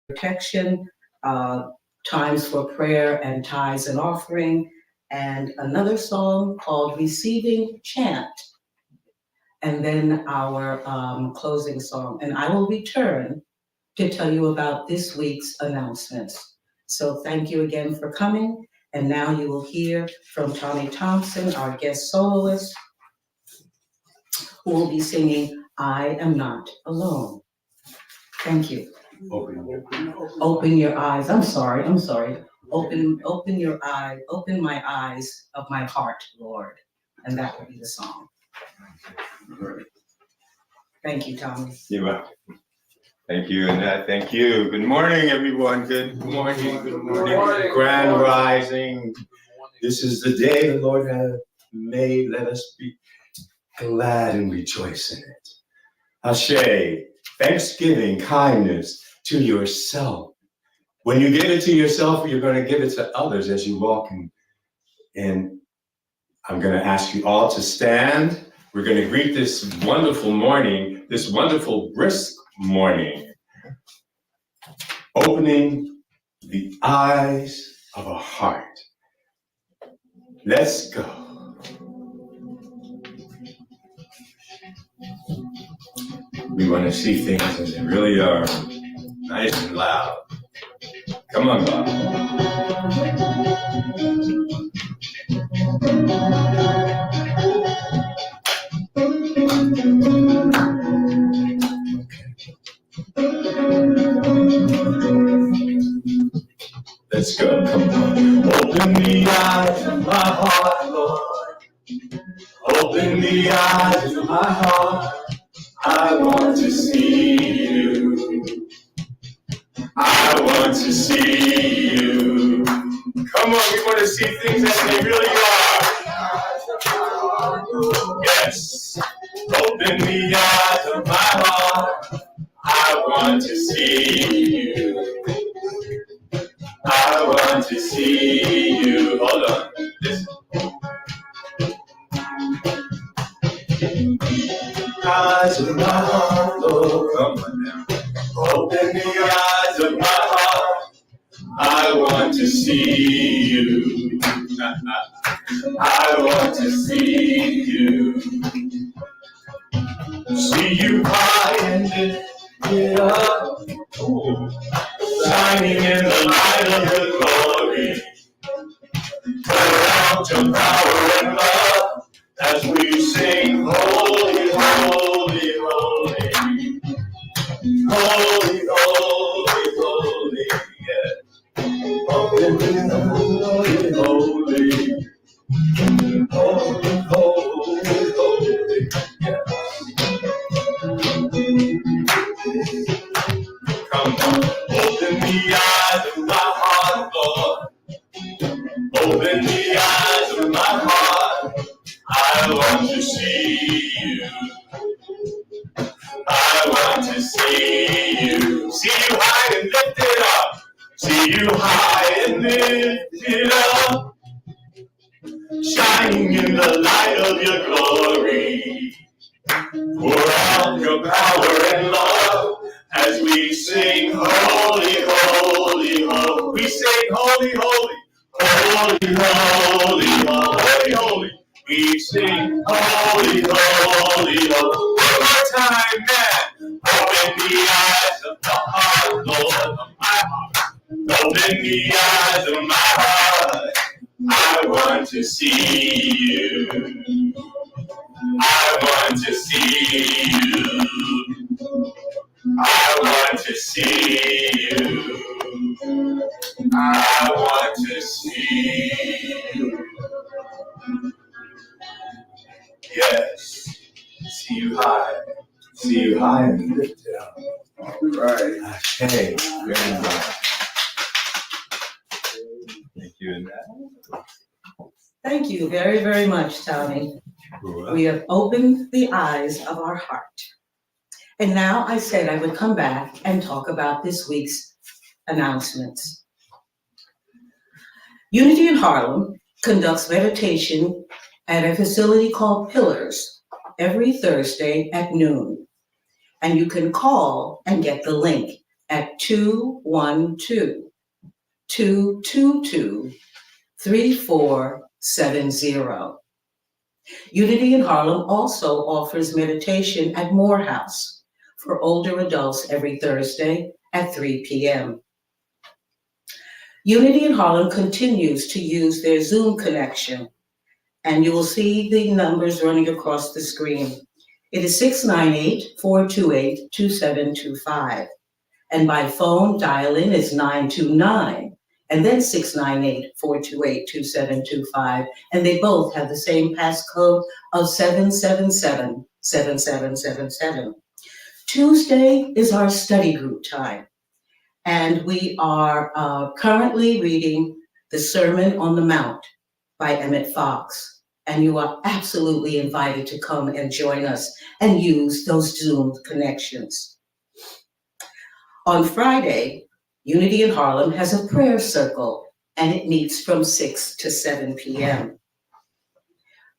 protection, times for prayer and tithes and offering, and another song called Receiving Chant, and then our closing song. And I will return to tell you about this week's announcements. So thank you again for coming. And now you will hear from Tommie Thompson, our guest soloist, who will be singing I Am Not Alone. Thank you. Open your eyes. I'm sorry. Open your eyes. Open my eyes of my heart, Lord. And that will be the song. Thank you, Tommie. You're welcome. Thank you, Annette. Thank you. Good morning, everyone. Good morning. Good morning. Grand rising. This is the day the Lord hath made. Let us be glad and rejoice in it. Ashe, thanksgiving, kindness to yourself. When you give it to yourself, you're going to give it to others as you walk in. And I'm going to ask you all to stand. We're going to greet this wonderful morning, this wonderful brisk morning, opening the eyes of our heart. Let's go. We want to see things as they really are, nice and loud. Come on, Bob. Let's go, come on. Open the eyes of my heart, Lord. Open the eyes of my heart. I want to see you. I want to see you. Come on, we want to see things as they really are. Yes. Open the eyes of my heart. I want to see you. I want to see you. Hold on. Listen. Eyes of my heart, Lord. Come on now. Open the eyes of my heart. I want to see you. I want to see you. See you high and lifted up. Ooh. Shining in the light of your glory. Pour out your power and love as we sing, holy, holy, holy. Holy, holy, holy, yeah. Holy, holy, holy. Holy, holy, holy, yeah. Come on, open the eyes of my heart, Lord. Open the eyes of my heart. I want to see you. I want to see you. See you high and lifted up. See you high and lifted up. Shining in the light of your glory. Pour out your power and love as we sing holy, holy, holy. We sing holy, holy, holy, holy, holy, holy. We sing holy, holy, holy. One more time, man. Open the eyes of the heart, Lord, of my heart. Open the eyes of my heart. I want to see you. I want to see you. I want to see you. I want to see you. Yes. See you high. See you high and lifted up. All right. Okay. Very nice. Thank you, Annette. Thank you very, very much, Tommie. We have opened the eyes of our heart. And now I said I would come back and talk about this week's announcements. Unity in Harlem conducts meditation at a facility called Pillars every Thursday at noon. And you can call and get the link at 212-222-3470. Unity in Harlem also offers meditation at Morehouse for older adults every Thursday at 3 p.m. Unity in Harlem continues to use their Zoom connection, and you will see the numbers running across the screen. It is 698-428-2725. And by phone, dial-in is 929, and then 698-428-2725. And they both have the same passcode of 777-7777. Tuesday is our study group time. And we are currently reading the Sermon on the Mount by Emmett Fox. And you are absolutely invited to come and join us and use those Zoom connections. On Friday, Unity in Harlem has a prayer circle, and it meets from 6 to 7 p.m.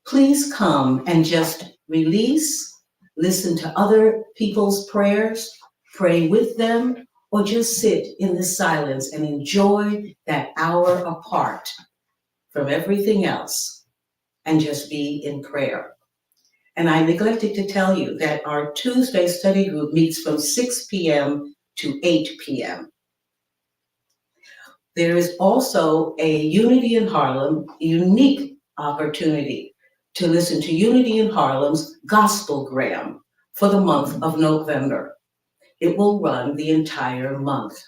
Please come and just release, listen to other people's prayers, pray with them, or just sit in the silence and enjoy that hour apart from everything else and just be in prayer. And I neglected to tell you that our Tuesday study group meets from 6 p.m. to 8 p.m. There is also a Unity in Harlem unique opportunity to listen to Unity in Harlem's Gospelgram for the month of November. It will run the entire month.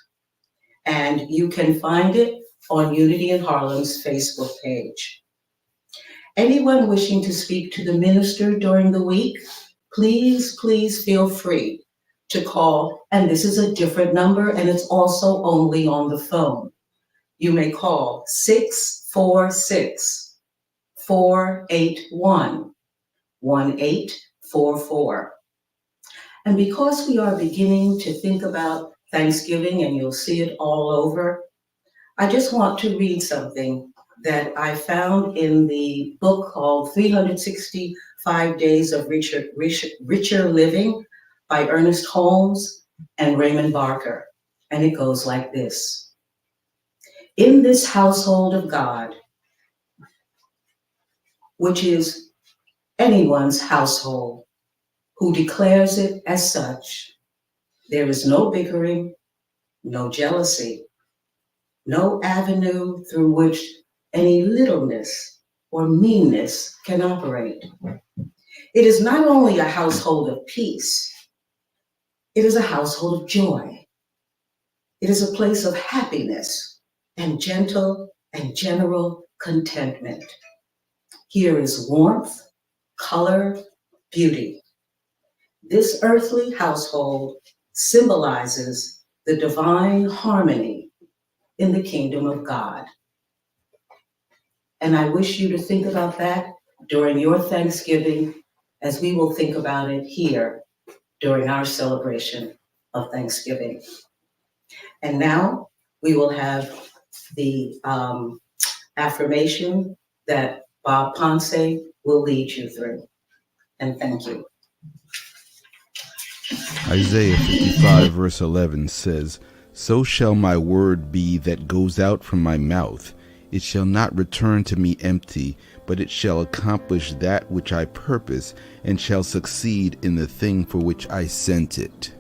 And you can find it on Unity in Harlem's Facebook page. Anyone wishing to speak to the minister during the week, please feel free to call, and this is a different number, and it's also only on the phone. You may call 646-481-1844. And because we are beginning to think about Thanksgiving, and you'll see it all over, I just want to read something that I found in the book called 365 Days of Richer Living by Ernest Holmes and Raymond Barker. And it goes like this. In this household of God, which is anyone's household, who declares it as such, there is no bickering, no jealousy, no avenue through which any littleness or meanness can operate. It is not only a household of peace, it is a household of joy. It is a place of happiness and gentle and general contentment. Here is warmth, color, beauty. This earthly household symbolizes the divine harmony in the kingdom of God. And I wish you to think about that during your Thanksgiving, as we will think about it here during our celebration of Thanksgiving. And now we will have the affirmation that Bob Ponce will lead you through. And thank you. Isaiah 55 verse 11 says, "So shall my word be that goes out from my mouth. It shall not return to me empty, but it shall accomplish that which I purpose, and shall succeed in the thing for which I sent it."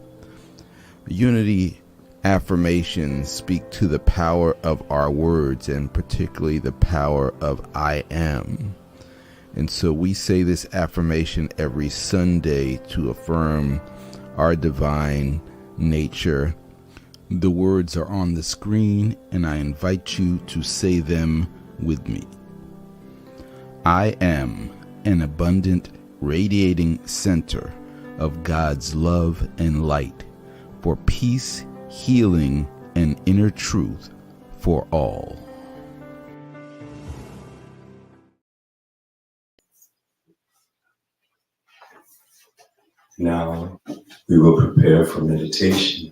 Unity affirmations speak to the power of our words, and particularly the power of I am. And so we say this affirmation every Sunday to affirm our divine nature. The words are on the screen, and I invite you to say them with me. I am an abundant, radiating center of God's love and light for peace, healing, and inner truth for all. Now we will prepare for meditation.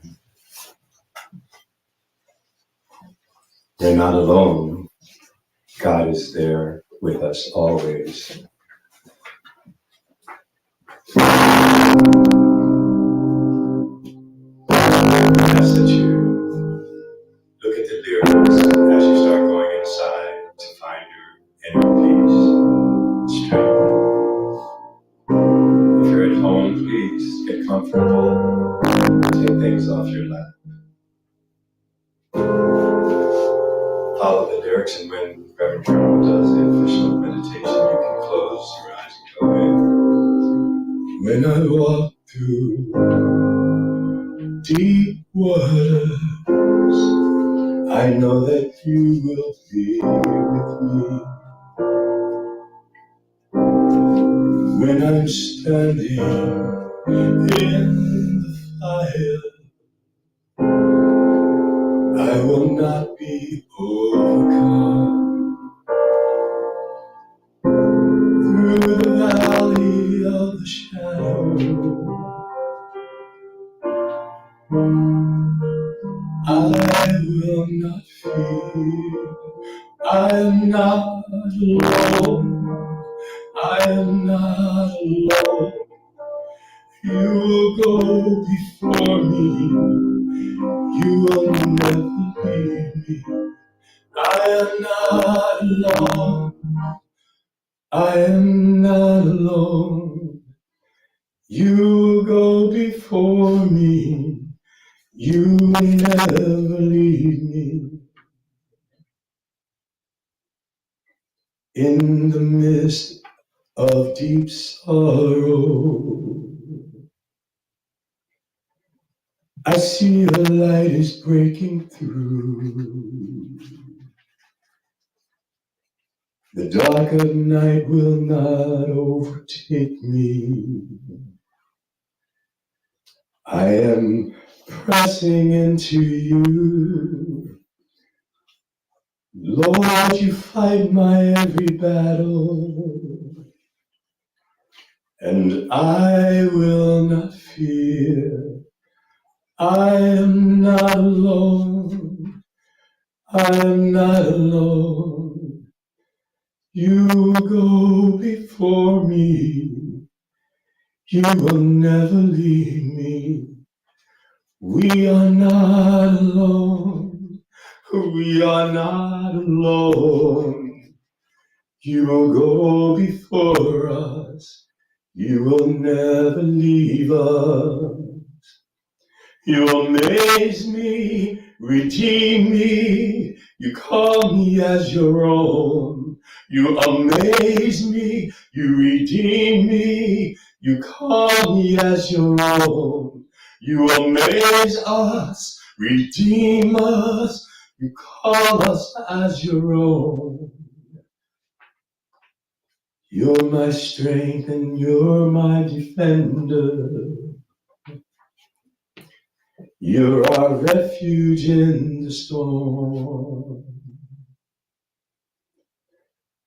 We're not alone. God is there with us always. home, please get comfortable. Take things off your lap. Follow the lyrics, and when Reverend Trevor does the official meditation, you can close your eyes and go in. When I walk through deep waters, I know that you will be with me. When I'm standing in the fire, I will not be overcome. Through the valley of the shadow, I will not fear. I am not alone. I am not alone. You will go before me. You will never leave me. I am not alone. I am not alone. You will go before me. You will never leave me. In the midst of deep sorrow, I see the light is breaking through. The dark of night will not overtake me. I am pressing into you. Lord, you fight my every battle, and I will not fear. I am not alone. I am not alone. You go before me. You will never leave me. We are not alone. We are not alone. You will go before us. You will never leave us. You amaze me, redeem me, you call me as your own. You amaze me, you redeem me, you call me as your own. You amaze us, redeem us, you call us as your own. You're my strength and you're my defender. You're our refuge in the storm.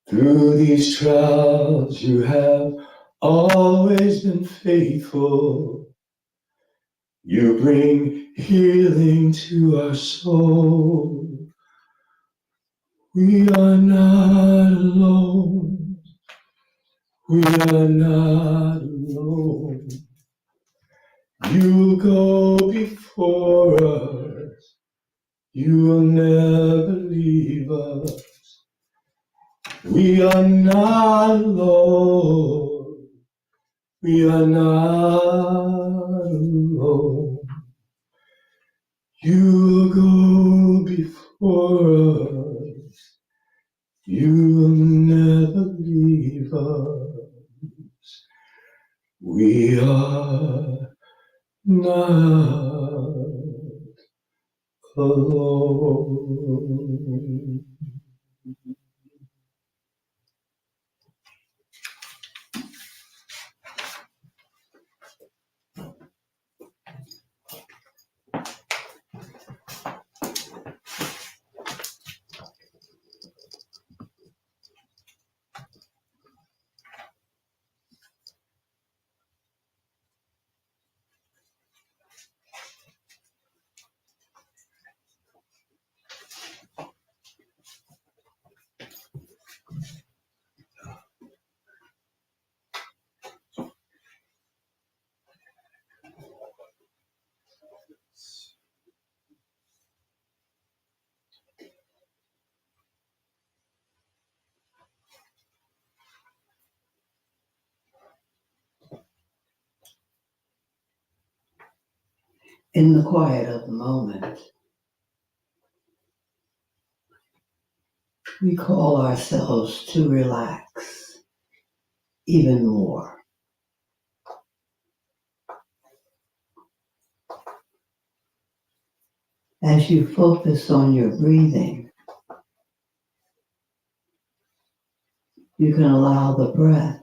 Through these trials you have always been faithful. You bring healing to our soul. We are not alone. We are not alone. You go before us. You will never leave us. We are not alone. We are not alone. You go before us. You will never leave us. We are not alone. In the quiet of the moment, we call ourselves to relax even more. As you focus on your breathing, you can allow the breath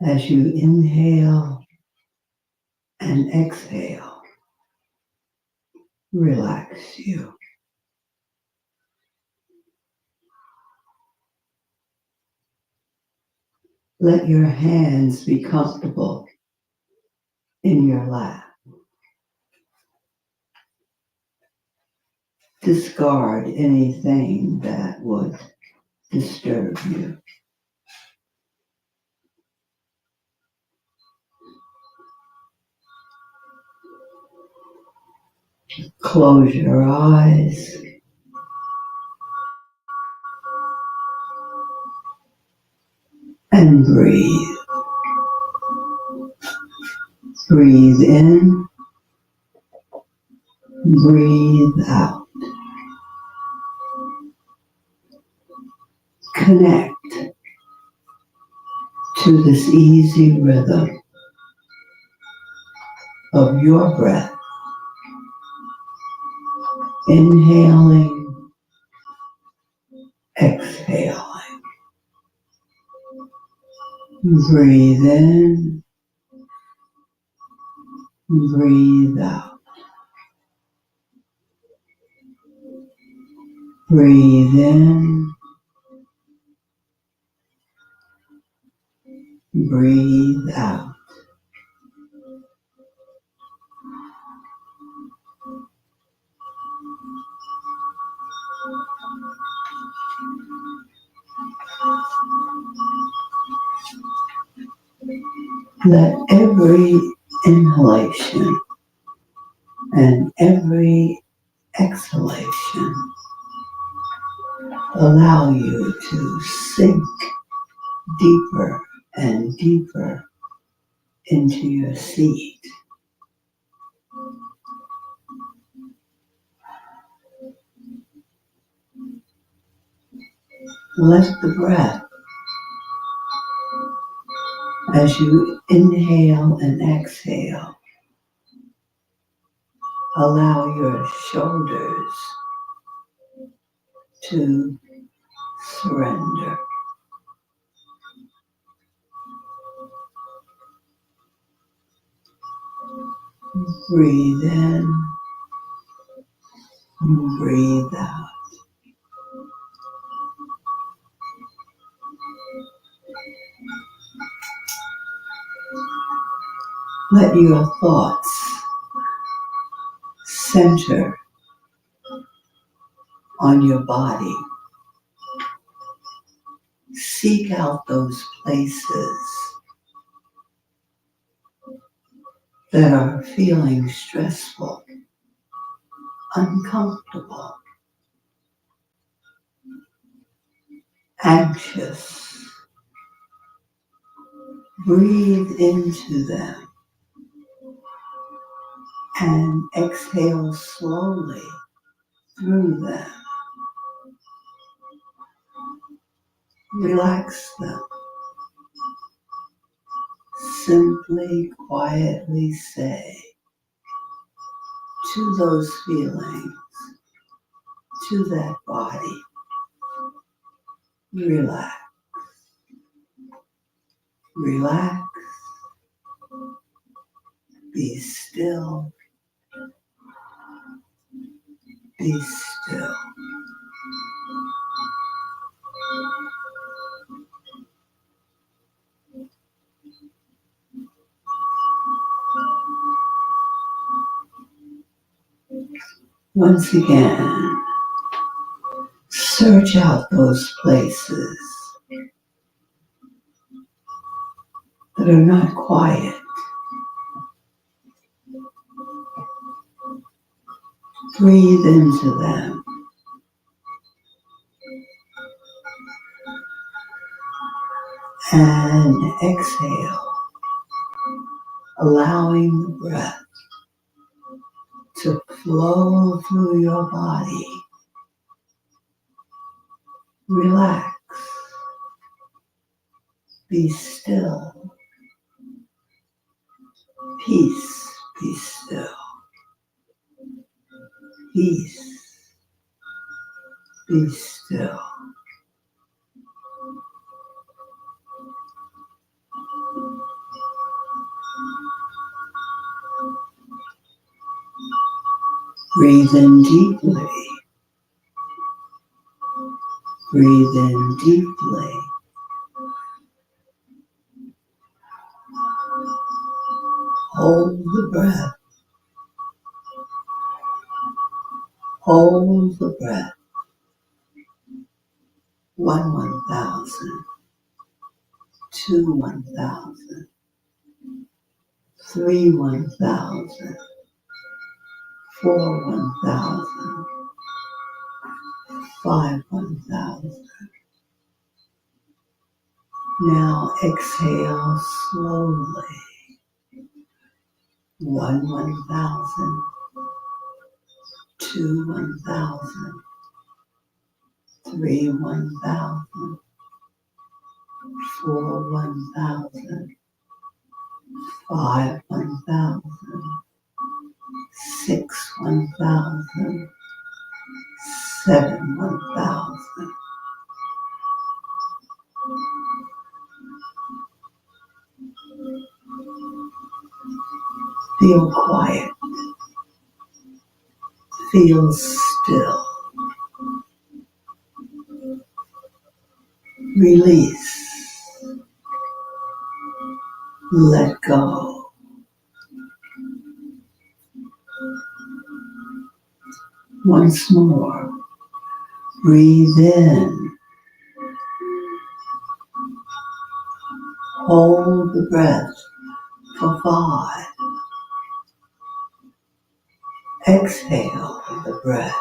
as you inhale and exhale, relax you. Let your hands be comfortable in your lap. Discard anything that would disturb you. Close your eyes and breathe. Breathe in, breathe out. Connect to this easy rhythm of your breath. Inhaling, exhaling. Breathe in, breathe out. Breathe in, breathe out. Let every inhalation and every exhalation allow you to sink deeper and deeper into your seat. Let the breath, as you inhale and exhale, allow your shoulders to surrender. Breathe in, breathe out. Let your thoughts center on your body. Seek out those places that are feeling stressful, uncomfortable, anxious. Breathe into them and exhale slowly through them. Relax them. Simply, quietly say to those feelings, to that body, relax, relax, be still, be still. Once again, search out those places that are not quiet. Breathe into them and exhale, allowing the breath to flow through your body. Relax. Be still. Peace, be still. Peace, be still. Breathe in deeply. Breathe in deeply. Hold the breath. Hold the breath. 1,000. 2 1,000. 3 1,000. 4 1,000. 5 1,000. Now exhale slowly. 1 1,000. 2 1,000. 3 1,000. 4 1,000. 5 1,000. 6 1,000. 7 1,000. Feel quiet. Feel still. Release. Let go. Once more. Breathe in. Hold the breath for 5. Exhale the breath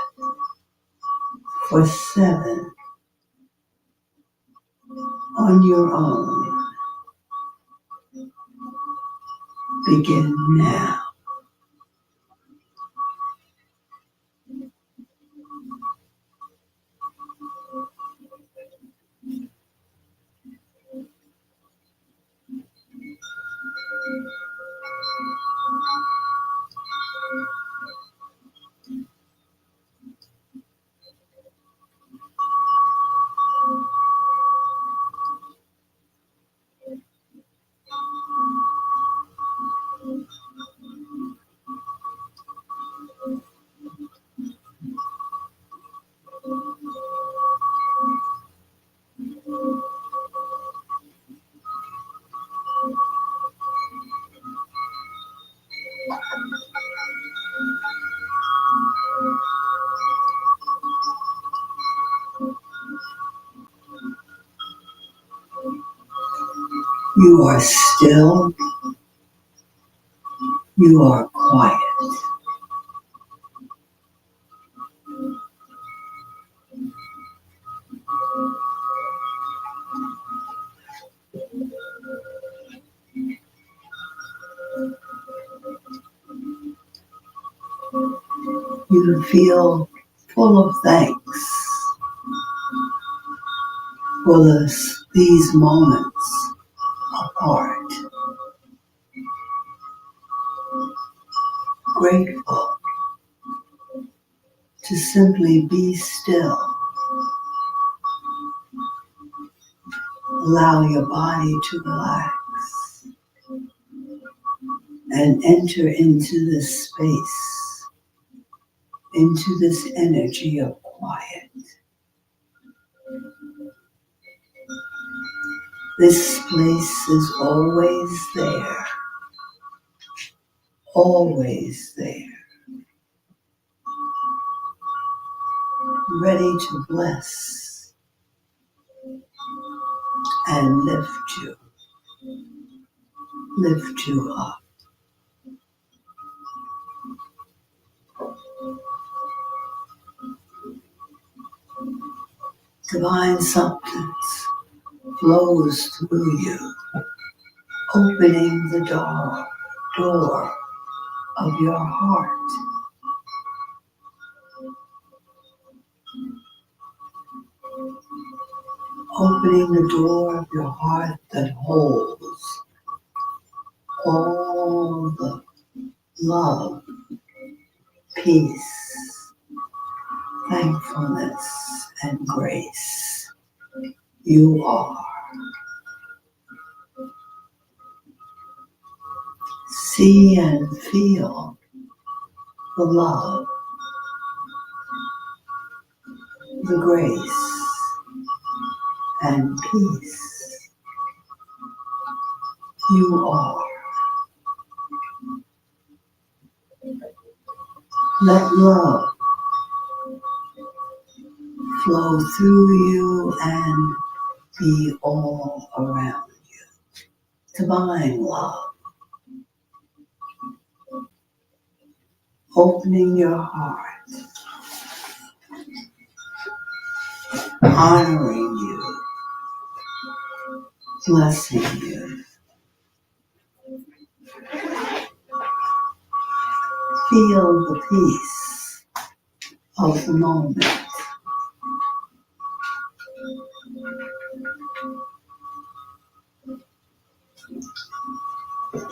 for 7. On your own. Begin now. You are still. You are quiet. You feel full of thanks for these moments apart. Grateful to simply be still. Allow your body to relax and enter into this space, into this energy of quiet. This place is always there, always there, ready to bless and lift you up. Divine substance flows through you, opening the door door of your heart. Opening the door of your heart that holds all the love, peace, thankfulness, and grace you are. See and feel the love, the grace, and peace you are. Let love flow through you and be all around you. Divine love, opening your heart, honoring you, blessing you. Feel the peace of the moment.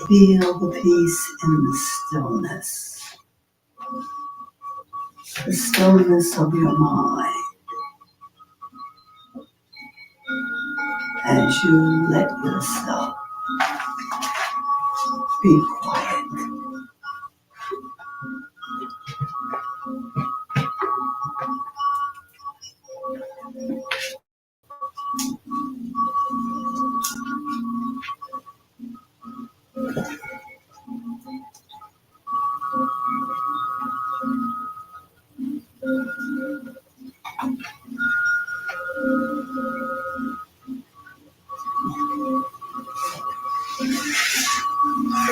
Feel the peace in the stillness of your mind as you let yourself be quiet.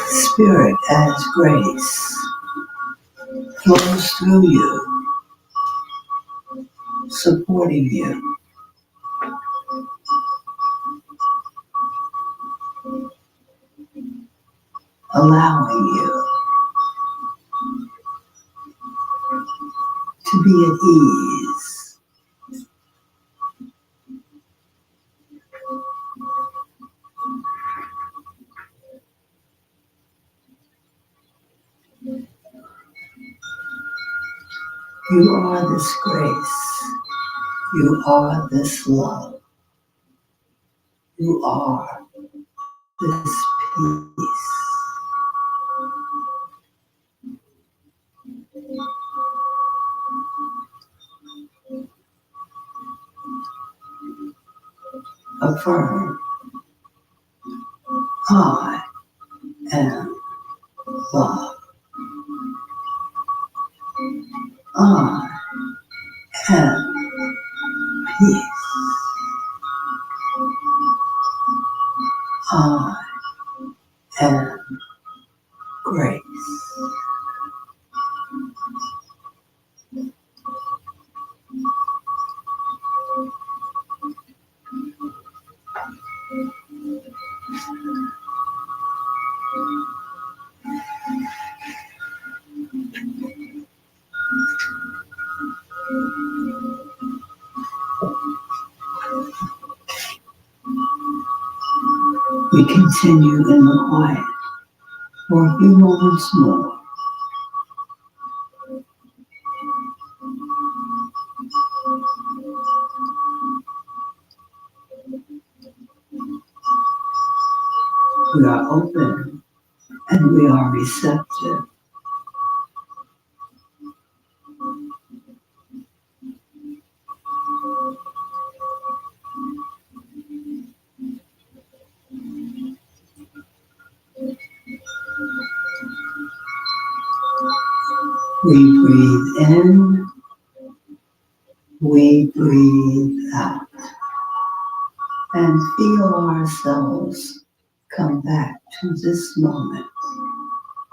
Spirit as grace flows through you, supporting you, allowing you to be at ease. You are this grace. You are this love. You are this peace. Affirm, I am love. I am peace. I am grace. We continue in the quiet for a few moments more. We are open and we are receptive. We breathe in, we breathe out, and feel ourselves come back to this moment,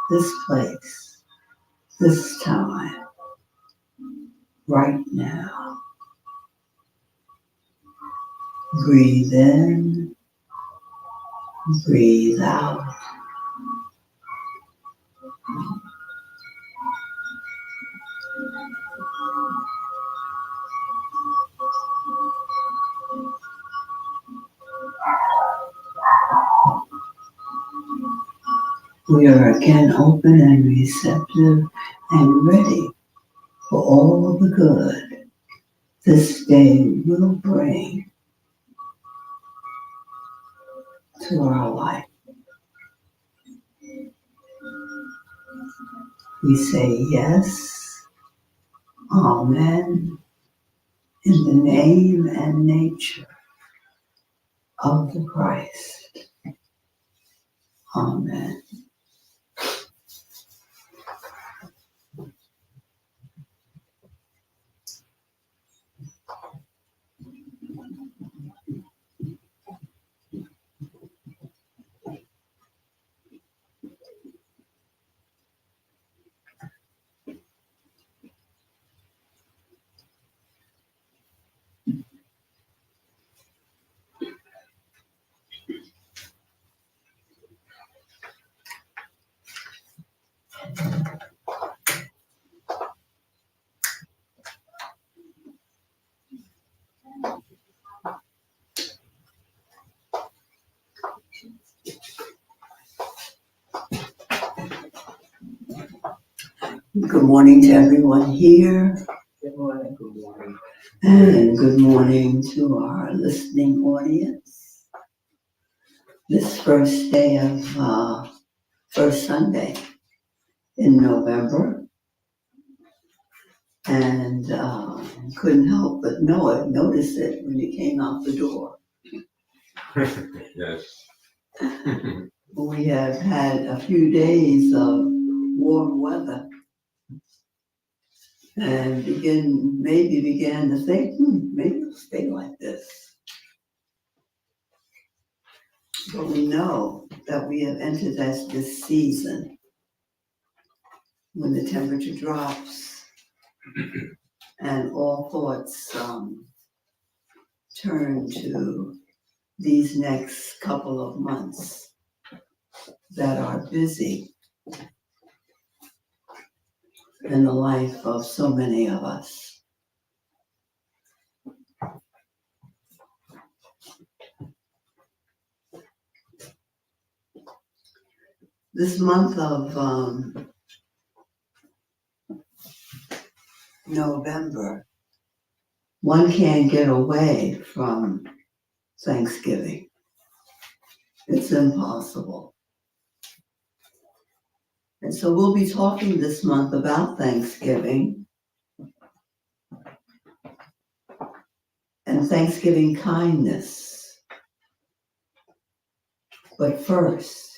this place, this time, right now. Breathe in, breathe out, We are again open and receptive and ready for all the good this day will bring to our life. We say yes, amen, in the name and nature of the Christ. Amen. Good morning to everyone here. Good morning. Good morning. And good morning to our listening audience. This first day of first Sunday in November, and couldn't help but notice it when you came out the door. Yes. We have had a few days of warm weather, and began to think, maybe it'll stay like this. But we know that we have entered this season when the temperature drops and all thoughts turn to these next couple of months that are busy in the life of so many of us. This month of November, one can't get away from Thanksgiving. It's impossible. And so we'll be talking this month about Thanksgiving and Thanksgiving kindness. But first,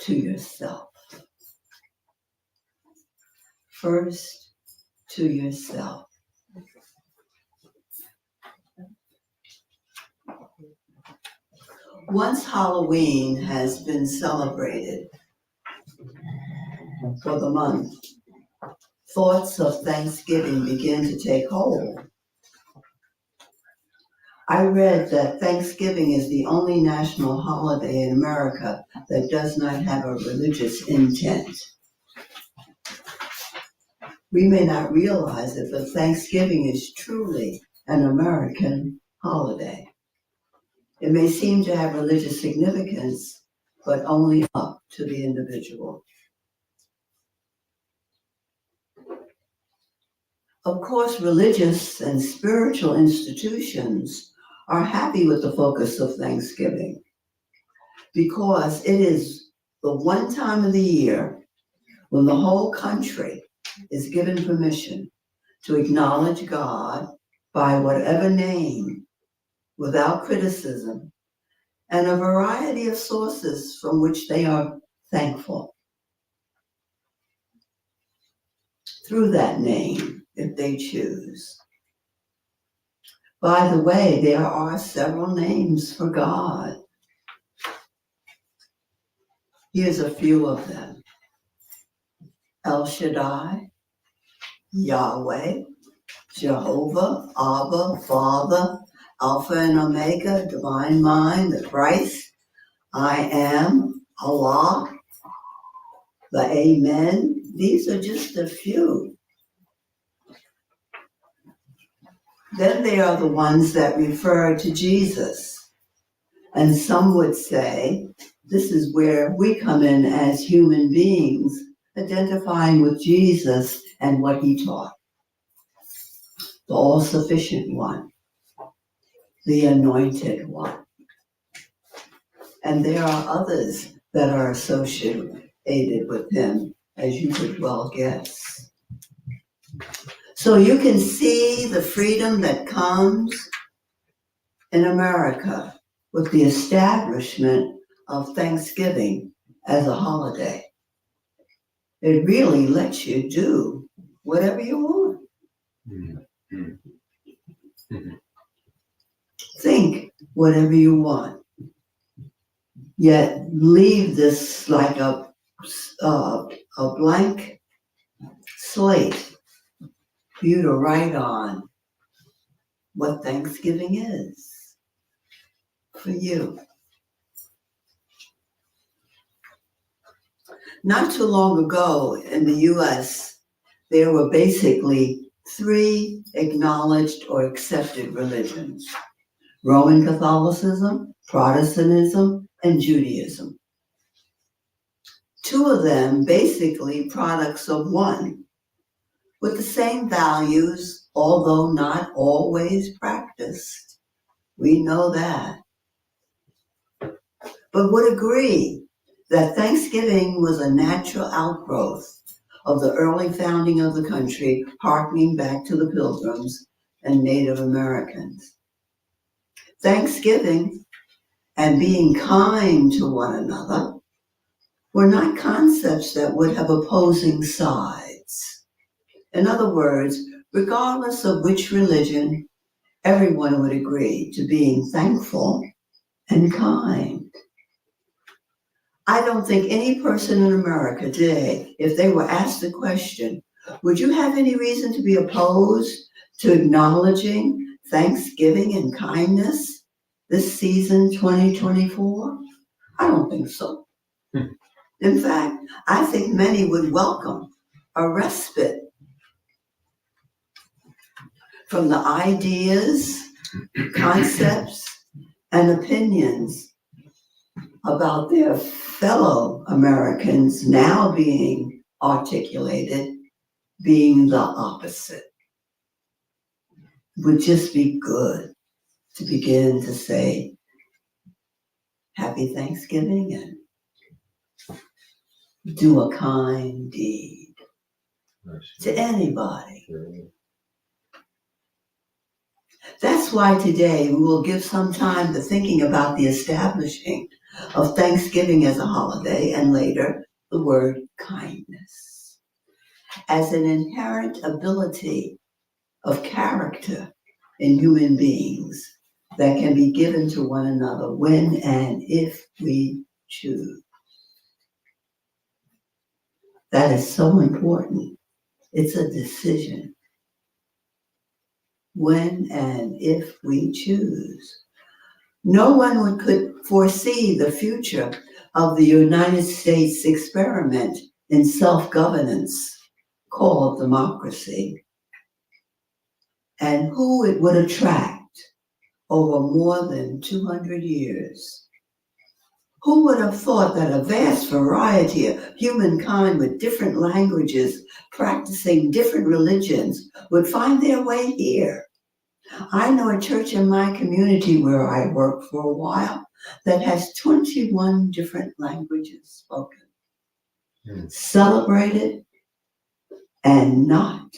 to yourself. First, to yourself. Once Halloween has been celebrated for the month, thoughts of Thanksgiving begin to take hold. I read that Thanksgiving is the only national holiday in America that does not have a religious intent. We may not realize it, but Thanksgiving is truly an American holiday. It may seem to have religious significance, but only up to the individual. Of course, religious and spiritual institutions are happy with the focus of Thanksgiving because it is the one time of the year when the whole country is given permission to acknowledge God by whatever name, without criticism, and a variety of sources from which they are thankful. Through that name, if they choose. By the way, there are several names for God. Here's a few of them. El Shaddai, Yahweh, Jehovah, Abba, Father, Alpha and Omega, Divine Mind, the Christ, I Am, Allah, the Amen. These are just a few. Then there are the ones that refer to Jesus. And some would say this is where we come in as human beings, identifying with Jesus and what he taught. The all-sufficient one, the anointed one. And there are others that are associated with him, as you could well guess. So you can see the freedom that comes in America with the establishment of Thanksgiving as a holiday. It really lets you do whatever you want. Think whatever you want. Yet leave this like a blank slate for you to write on what Thanksgiving is for you. Not too long ago in the US, there were basically 3 acknowledged or accepted religions: Roman Catholicism, Protestantism, and Judaism. 2 of them basically products of one, with the same values, although not always practiced. We know that. But would agree that Thanksgiving was a natural outgrowth of the early founding of the country, harkening back to the Pilgrims and Native Americans. Thanksgiving and being kind to one another were not concepts that would have opposing sides. In other words, regardless of which religion, everyone would agree to being thankful and kind. I don't think any person in America today, if they were asked the question, would you have any reason to be opposed to acknowledging Thanksgiving and kindness this season 2024? I don't think so. In fact, I think many would welcome a respite from the ideas, concepts, and opinions about their fellow Americans now being articulated, being the opposite. It would just be good to begin to say, Happy Thanksgiving, and do a kind deed to anybody. That's why today we will give some time to thinking about the establishing of Thanksgiving as a holiday, and later the word kindness as an inherent ability of character in human beings that can be given to one another when and if we choose. That is so important. It's a decision. When and if we choose. No one could foresee the future of the United States experiment in self-governance called democracy, and who it would attract over more than 200 years. Who would have thought that a vast variety of humankind with different languages, practicing different religions, would find their way here? I know a church in my community where I worked for a while that has 21 different languages spoken, celebrated, and not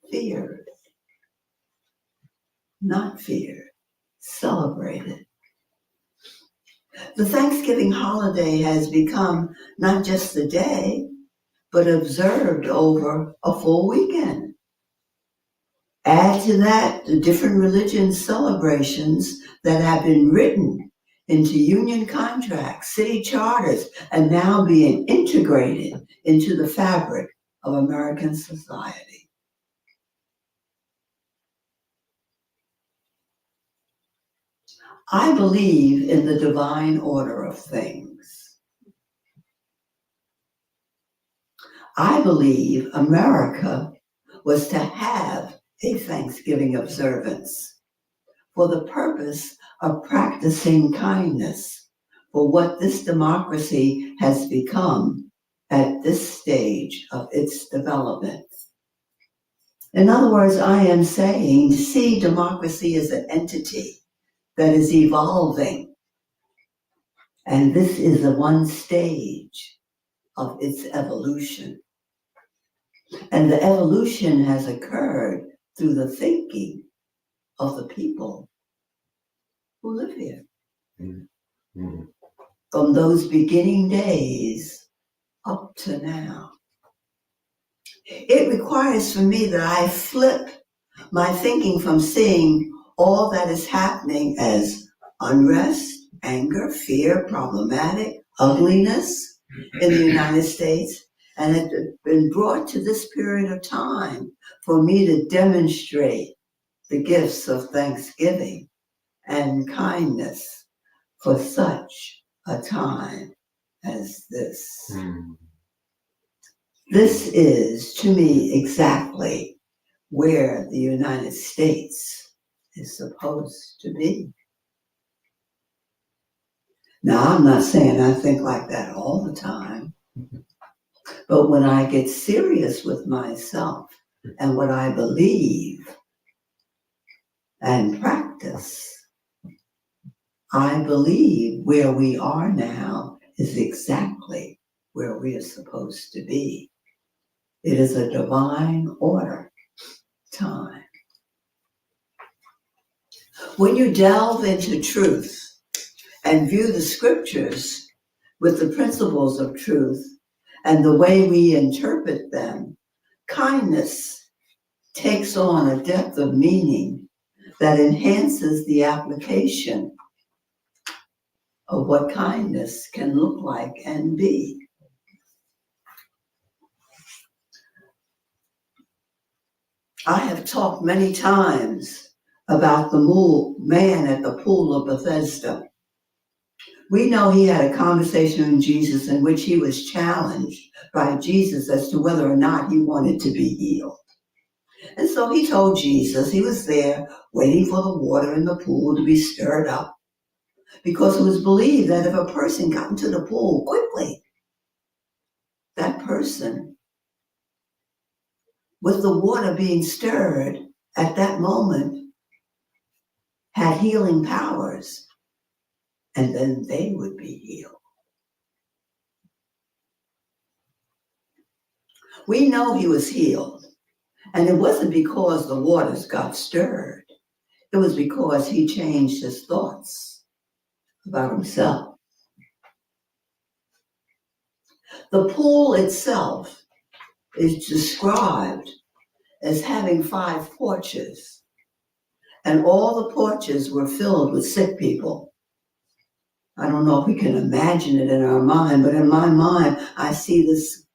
feared. Not feared, celebrated. The Thanksgiving holiday has become not just a day, but observed over a full weekend. Add to that the different religion celebrations that have been written into union contracts, city charters, and now being integrated into the fabric of American society. I believe in the divine order of things. I believe America was to have a Thanksgiving observance for the purpose of practicing kindness, for what this democracy has become at this stage of its development. In other words, I am saying, see democracy as an entity that is evolving. And this is the one stage of its evolution. And the evolution has occurred through the thinking of the people who live here. Mm-hmm. From those beginning days up to now. It requires for me that I flip my thinking from seeing all that is happening as unrest, anger, fear, problematic, ugliness in the United States, and it had been brought to this period of time for me to demonstrate the gifts of thanksgiving and kindness for such a time as this. Mm-hmm. This is, to me, exactly where the United States is supposed to be. Now, I'm not saying I think like that all the time, but when I get serious with myself and what I believe and practice, I believe where we are now is exactly where we are supposed to be. It is a divine order time. When you delve into truth and view the scriptures with the principles of truth and the way we interpret them, kindness takes on a depth of meaning that enhances the application of what kindness can look like and be. I have talked many times about the man at the pool of Bethesda. We know he had a conversation with Jesus in which he was challenged by Jesus as to whether or not he wanted to be healed. And so he told Jesus he was there waiting for the water in the pool to be stirred up, because it was believed that if a person got into the pool quickly, that person, with the water being stirred at that moment, had healing powers, and then they would be healed. We know he was healed, and it wasn't because the waters got stirred. It was because he changed his thoughts about himself. The pool itself is described as having 5 porches, and all the porches were filled with sick people. I don't know if we can imagine it in our mind, but in my mind, I see this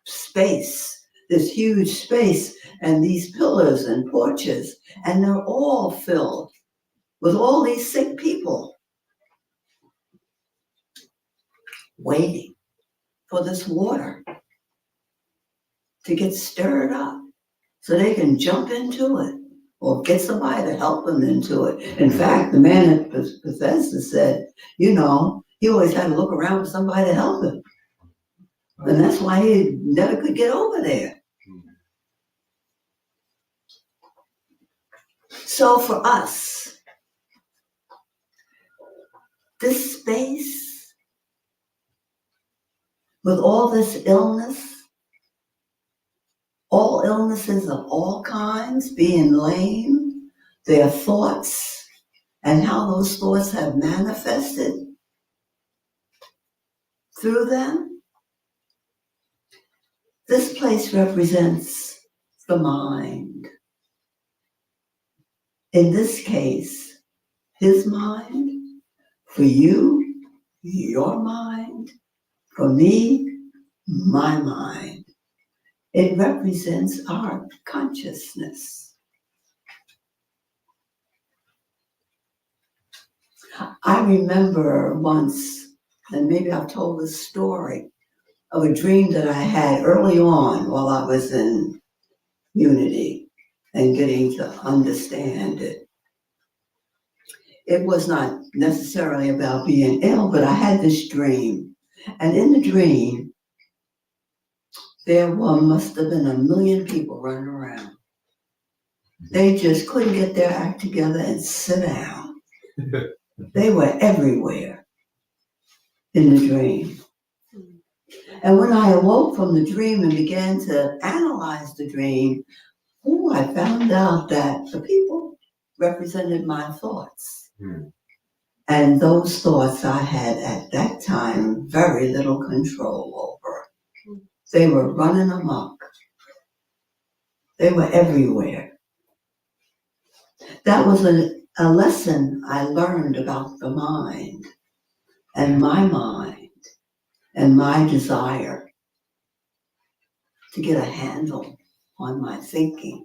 space, this huge space, and these pillars and porches, and they're all filled with all these sick people waiting for this water to get stirred up so they can jump into it or get somebody to help them into it. In fact, the man at Bethesda said, he always had to look around for somebody to help him. And that's why he never could get over there. So for us, this space with all this illness, all illnesses of all kinds, being lame, their thoughts, and how those thoughts have manifested through them, this place represents the mind. In this case, his mind, for you, your mind, for me, my mind. It represents our consciousness. I remember once, and maybe I've told this story, of a dream that I had early on while I was in Unity and getting to understand it. it was not necessarily about being ill, but I had this dream. And in the dream, there must have been 1 million people running around. They just couldn't get their act together and sit down. They were everywhere in the dream. And when I awoke from the dream and began to analyze the dream, I found out that the people represented my thoughts. And those thoughts I had at that time very little control over. They were running amok. They were everywhere. That was a lesson I learned about the mind and my desire to get a handle on my thinking.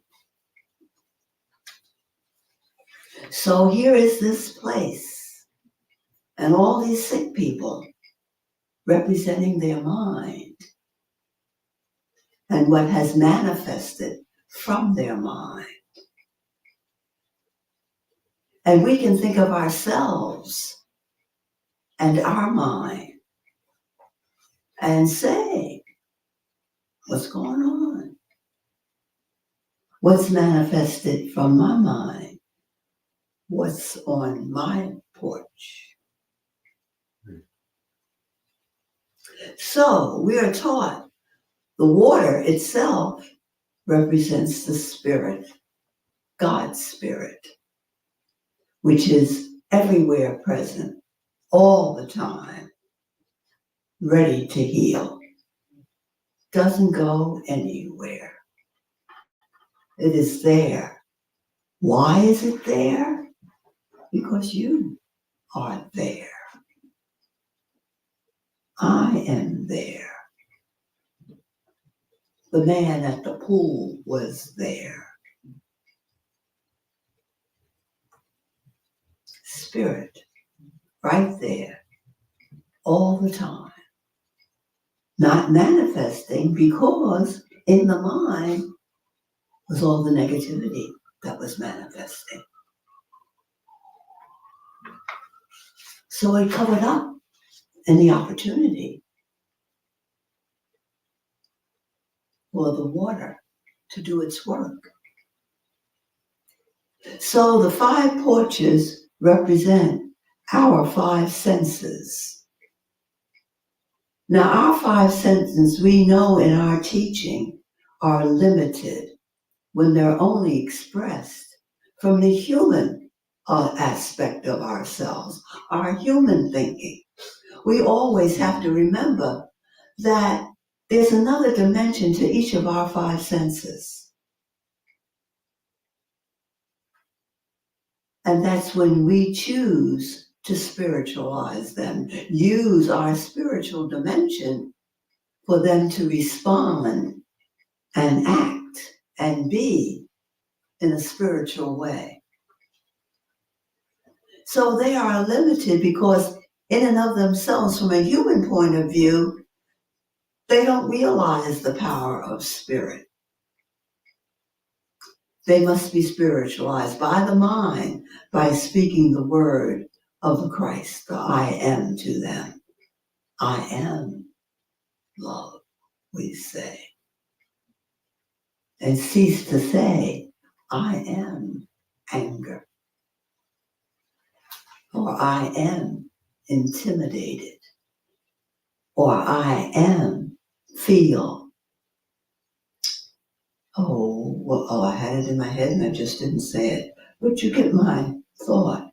So here is this place and all these sick people representing their mind and what has manifested from their mind. And we can think of ourselves and our mind and say, what's going on? What's manifested from my mind? What's on my porch? So we are taught the water itself represents the spirit, God's spirit, which is everywhere present, all the time, ready to heal. Doesn't go anywhere. It is there. Why is it there? Because you are there. I am there. The man at the pool was there. Spirit, right there, all the time. Not manifesting because in the mind was all the negativity that was manifesting. So it covered up any opportunity for the water to do its work. So the 5 porches represent our 5 senses. Now our 5 senses, we know in our teaching, are limited when they're only expressed from the human aspect of ourselves, our human thinking. We always have to remember that there's another dimension to each of our 5 senses. And that's when we choose to spiritualize them, use our spiritual dimension for them to respond and act and be in a spiritual way. So they are limited because in and of themselves, from a human point of view, they don't realize the power of spirit. They must be spiritualized by the mind, by speaking the word of the Christ, the I am to them. I am love, we say. And cease to say, I am anger, or I am intimidated, or I am feel. I had it in my head and I just didn't say it. But you get my thought.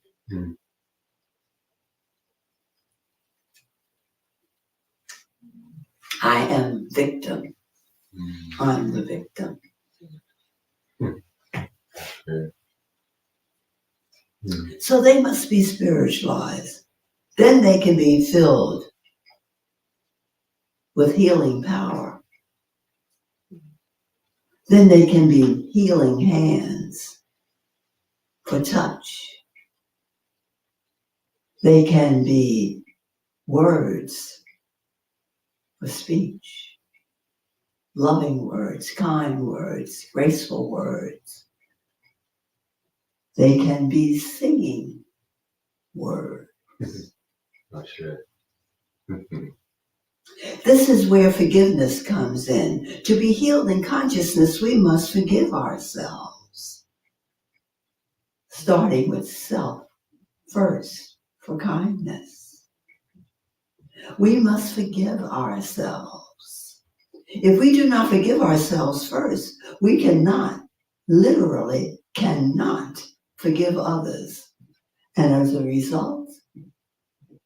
I am victim. I'm the victim. So they must be spiritualized. Then they can be filled with healing power. Then they can be healing hands for touch. They can be words for speech, loving words, kind words, graceful words. They can be singing word. Not sure. This is where forgiveness comes in. To be healed in consciousness, we must forgive ourselves, starting with self first for kindness. We must forgive ourselves. If we do not forgive ourselves first, we literally cannot forgive others. And as a result,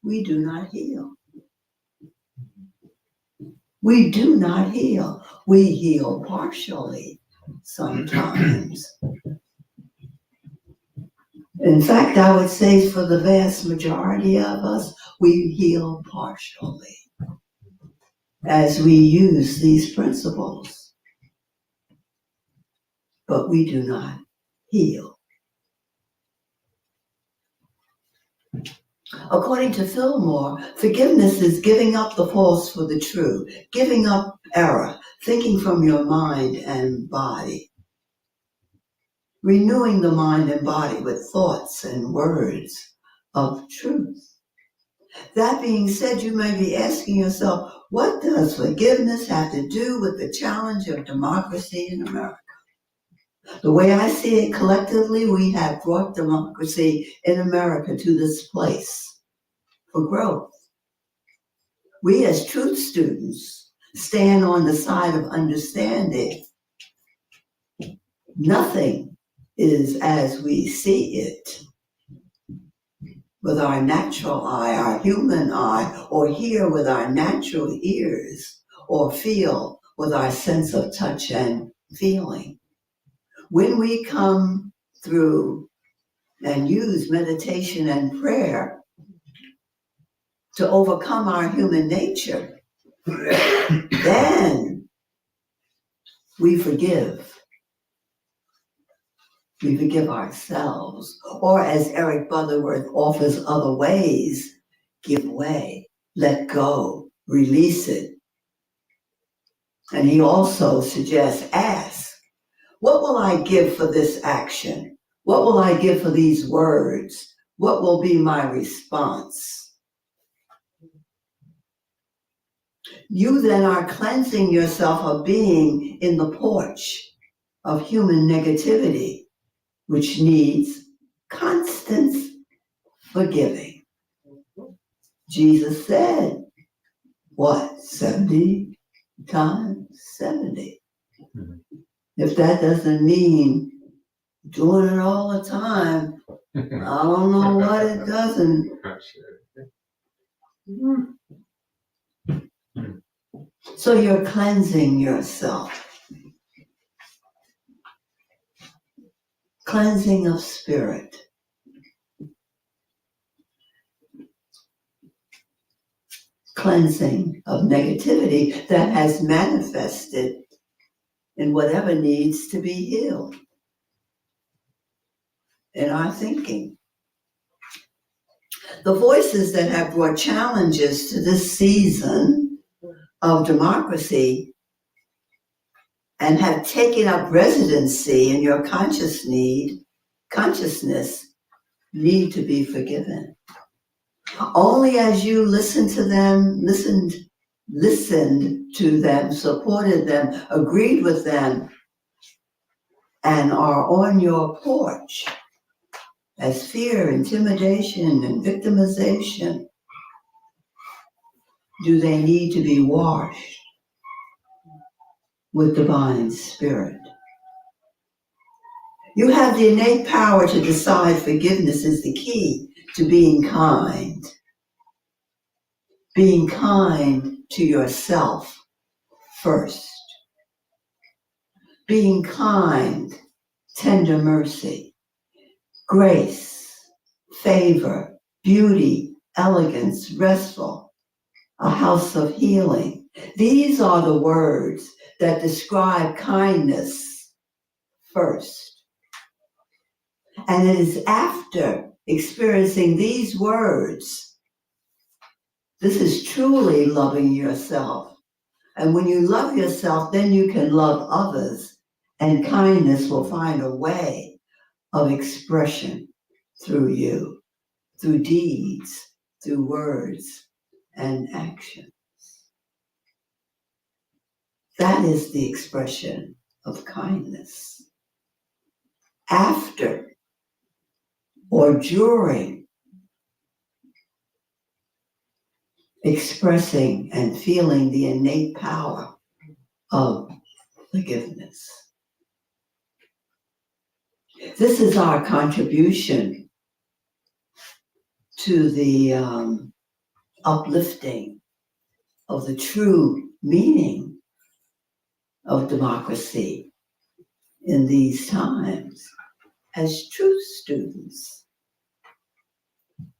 we do not heal. We do not heal. We heal partially sometimes. In fact, I would say for the vast majority of us, we heal partially as we use these principles. But we do not heal. According to Fillmore, forgiveness is giving up the false for the true, giving up error, thinking from your mind and body, renewing the mind and body with thoughts and words of truth. That being said, you may be asking yourself, what does forgiveness have to do with the challenge of democracy in America? The way I see it, collectively, we have brought democracy in America to this place for growth. We as truth students stand on the side of understanding. Nothing is as we see it with our natural eye, our human eye, or hear with our natural ears, or feel with our sense of touch and feeling. When we come through and use meditation and prayer to overcome our human nature, then we forgive. We forgive ourselves. Or as Eric Butterworth offers other ways, give way, let go, release it. And he also suggests, ask, what will I give for this action? What will I give for these words? What will be my response? You then are cleansing yourself of being in the porch of human negativity, which needs constant forgiving. Jesus said, what, 70 times 70? If that doesn't mean doing it all the time, I don't know what it doesn't. So you're cleansing yourself. Cleansing of spirit. Cleansing of negativity that has manifested in whatever needs to be healed in our thinking. The voices that have brought challenges to this season of democracy and have taken up residency in your consciousness need to be forgiven. Only as you listened to them, listened to them, supported them, agreed with them, and are on your porch as fear, intimidation, and victimization, do they need to be washed with divine spirit. You have the innate power to decide forgiveness is the key to being kind. Being kind to yourself first. Being kind, tender mercy, grace, favor, beauty, elegance, restful, a house of healing. These are the words that describe kindness first. And it is after experiencing these words, this is truly loving yourself. And when you love yourself, then you can love others, and kindness will find a way of expression through you. through deeds, through words and action. That is the expression of kindness. After or during expressing and feeling the innate power of forgiveness. This is our contribution to the uplifting of the true meaning of democracy in these times as truth students.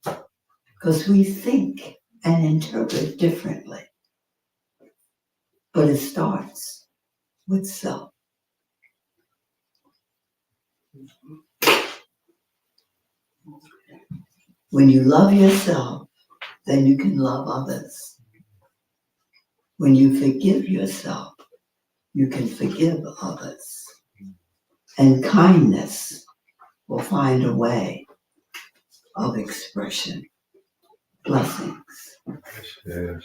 Because we think and interpret differently. But it starts with self. When you love yourself, then you can love others. When you forgive yourself, you can forgive others. And kindness will find a way of expression. Blessings. Yes,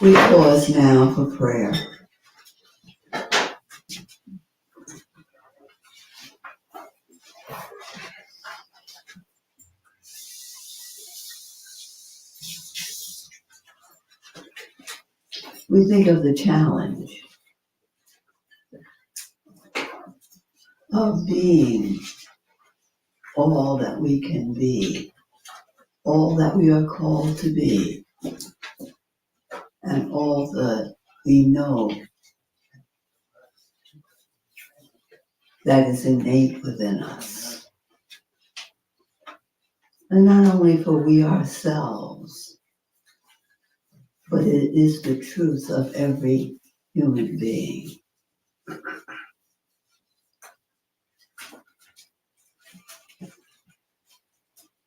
We pause now for prayer. We think of the challenge of being all that we can be, all that we are called to be, and all that we know that is innate within us. And not only for we ourselves, but it is the truth of every human being.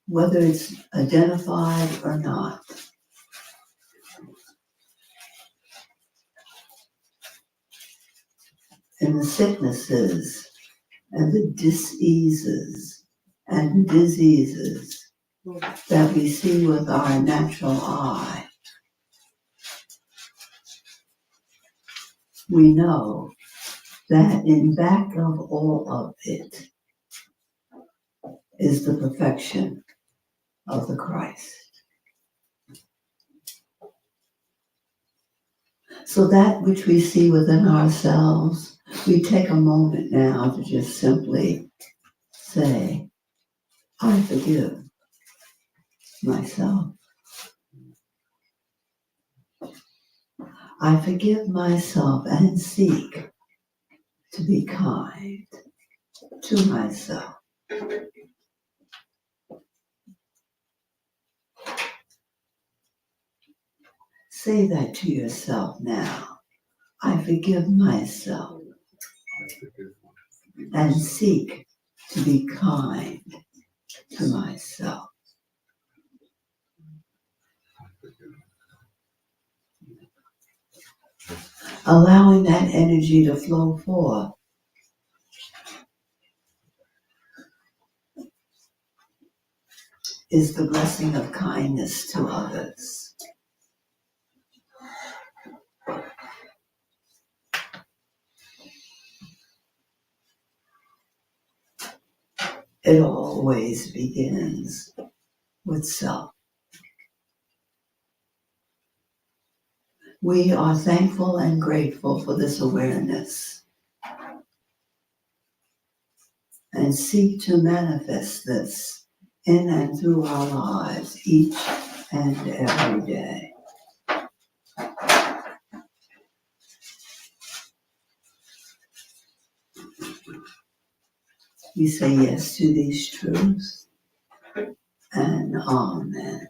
Whether it's identified or not. And the sicknesses and the diseases and diseases that we see with our natural eye, we know that in back of all of it is the perfection of the Christ. So that which we see within ourselves, we take a moment now to just simply say, I forgive myself. I forgive myself and seek to be kind to myself. Say that to yourself now. I forgive myself and seek to be kind to myself. Allowing that energy to flow forth. is the blessing of kindness to others. It always begins with self. We are thankful and grateful for this awareness and seek to manifest this in and through our lives each and every day. We say yes to these truths and amen.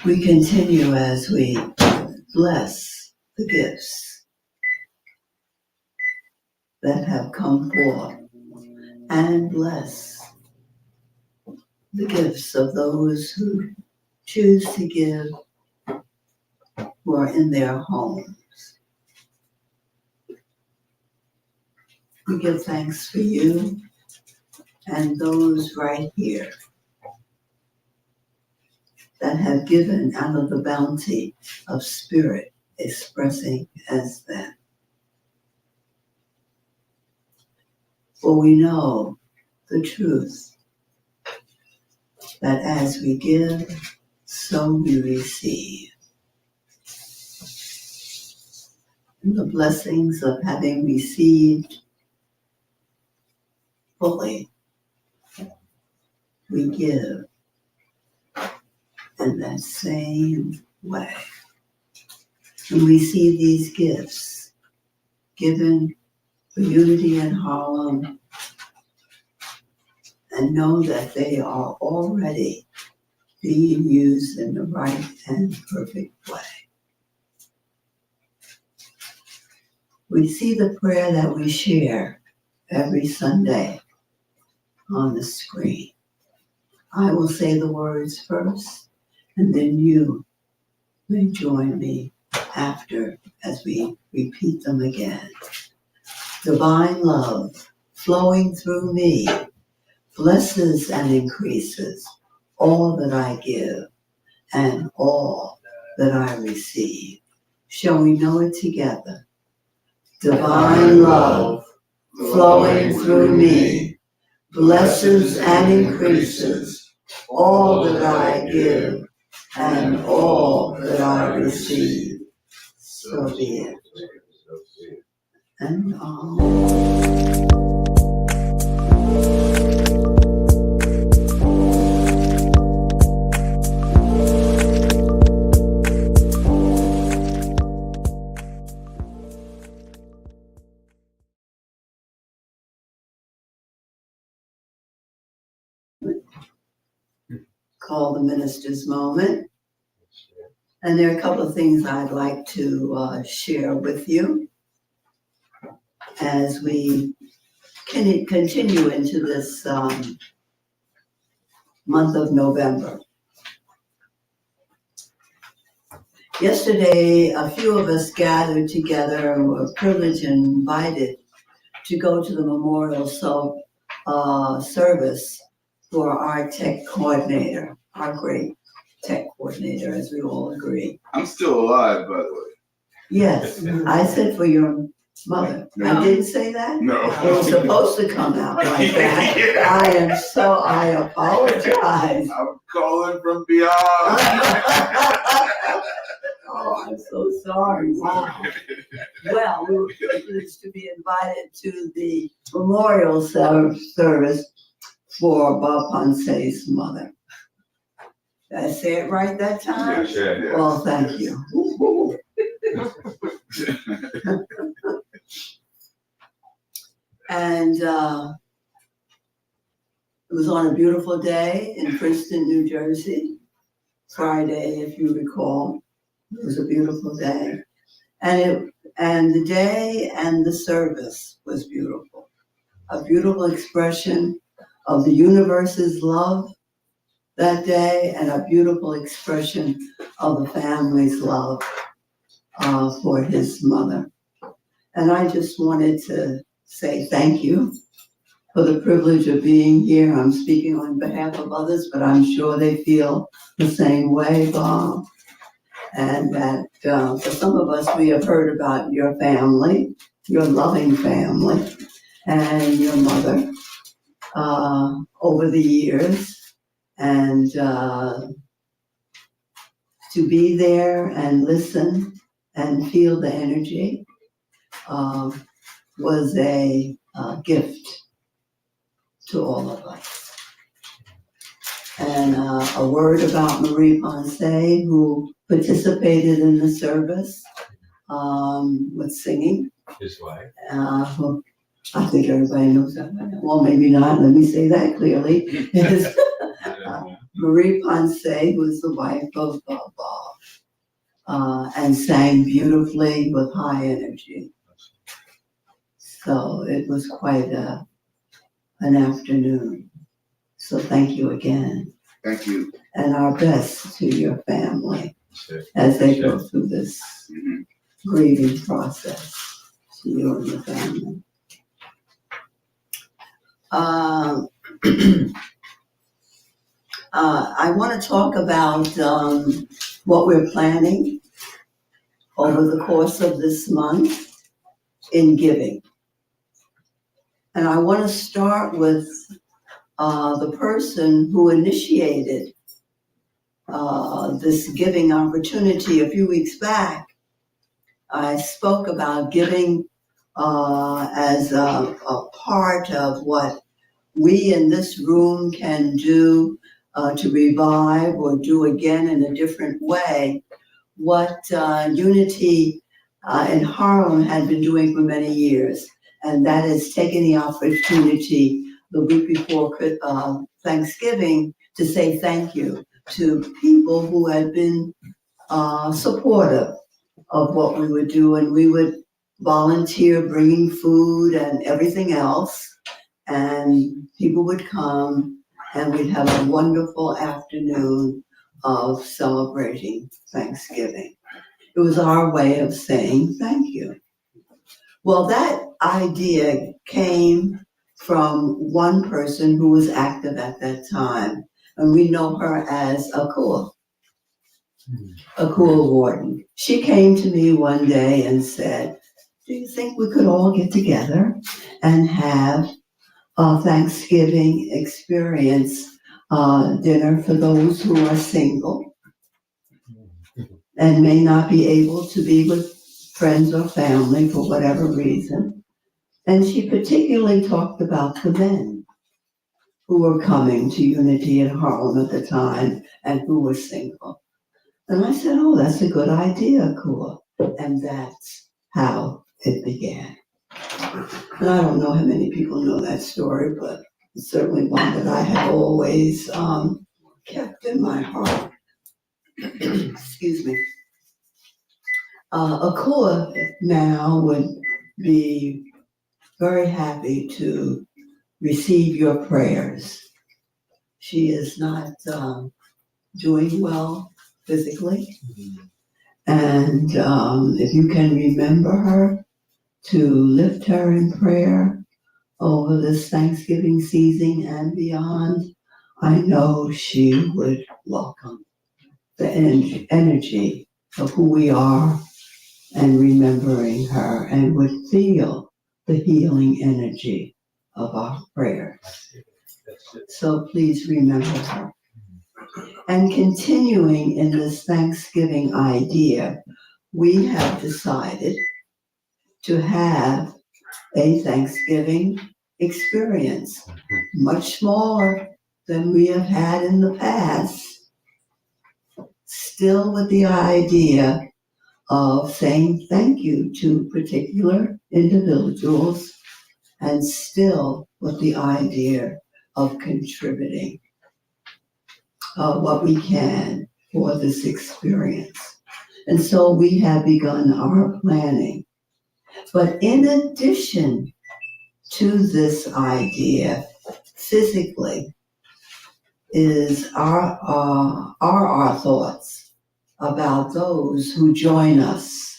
We continue as we bless the gifts that have come forth and bless the gifts of those who choose to give who are in their homes. We give thanks for you and those right here that have given out of the bounty of spirit expressing as them. For we know the truth that as we give, so we receive. And the blessings of having received fully, we give in that same way. And we see these gifts given for unity in Harlem and know that they are already being used in the right and perfect way. We see the prayer that we share every Sunday on the screen. I will say the words first, and then you may join me after as we repeat them again. Divine love flowing through me blesses and increases all that I give and all that I receive. Shall we know it together? Divine love flowing through me blesses and increases all that I give and all that I receive. So be it. And call the minister's moment. And there are a couple of things I'd like to share with you as we can continue into this month of November. Yesterday, a few of us gathered together and were privileged and invited to go to the memorial service for our tech coordinator, our great tech coordinator, as we all agree. I'm still alive, by the way. Yes, I said for your mother. I didn't say that? No. It was supposed to come out like that. Yeah. I apologize. I'm calling from beyond. Oh, I'm so sorry. Wow. Well, we were privileged to be invited to the memorial service for Bob Ponce's mother. Did I say it right that time? Yes, yeah. Well, thank you. And it was on a beautiful day in Princeton, New Jersey. Friday, if you recall. It was a beautiful day. And the day and the service was beautiful. A beautiful expression of the universe's love that day and a beautiful expression of the family's love for his mother. And I just wanted to say thank you for the privilege of being here. I'm speaking on behalf of others, but I'm sure they feel the same way, Bob. And that for some of us, we have heard about your family, your loving family, and your mother over the years. And to be there and listen and feel the energy was a gift to all of us. And a word about Marie Ponce, who participated in the service with singing. His wife. Who I think everybody knows that by now. Well, maybe not. Let me say that clearly. Is Marie Ponce, who is the wife of Bob, and sang beautifully with high energy. So it was quite an afternoon. So thank you again. Thank you. And our best to your family as they go through this grieving process, to you and your family. I want to talk about what we're planning over the course of this month in giving. And I want to start with the person who initiated this giving opportunity a few weeks back. I spoke about giving as a part of what we in this room can do to revive or do again in a different way what Unity in Harlem had been doing for many years. And that is taking the opportunity the week before Thanksgiving to say thank you to people who had been supportive of what we would do. And we would volunteer bringing food and everything else. And people would come and we'd have a wonderful afternoon of celebrating Thanksgiving. It was our way of saying thank you. Well, that idea came from one person who was active at that time, and we know her as Akua Warden. She came to me one day and said, do you think we could all get together and have a Thanksgiving experience dinner for those who are single and may not be able to be with friends or family for whatever reason? And she particularly talked about the men who were coming to Unity in Harlem at the time and who were single. And I said, oh, that's a good idea, Kua. And that's how it began. And I don't know how many people know that story, but it's certainly one that I have always kept in my heart. Excuse me. Akua now would be very happy to receive your prayers. She is not doing well physically. And if you can remember her, to lift her in prayer over this Thanksgiving season and beyond, I know she would welcome the energy of who we are and remembering her, and would feel the healing energy of our prayers. So please remember her. And continuing in this Thanksgiving idea, we have decided to have a Thanksgiving experience, much smaller than we have had in the past, still with the idea of saying thank you to particular individuals, and still with the idea of contributing what we can for this experience. And so we have begun our planning. But in addition to this idea, physically, are our thoughts about those who join us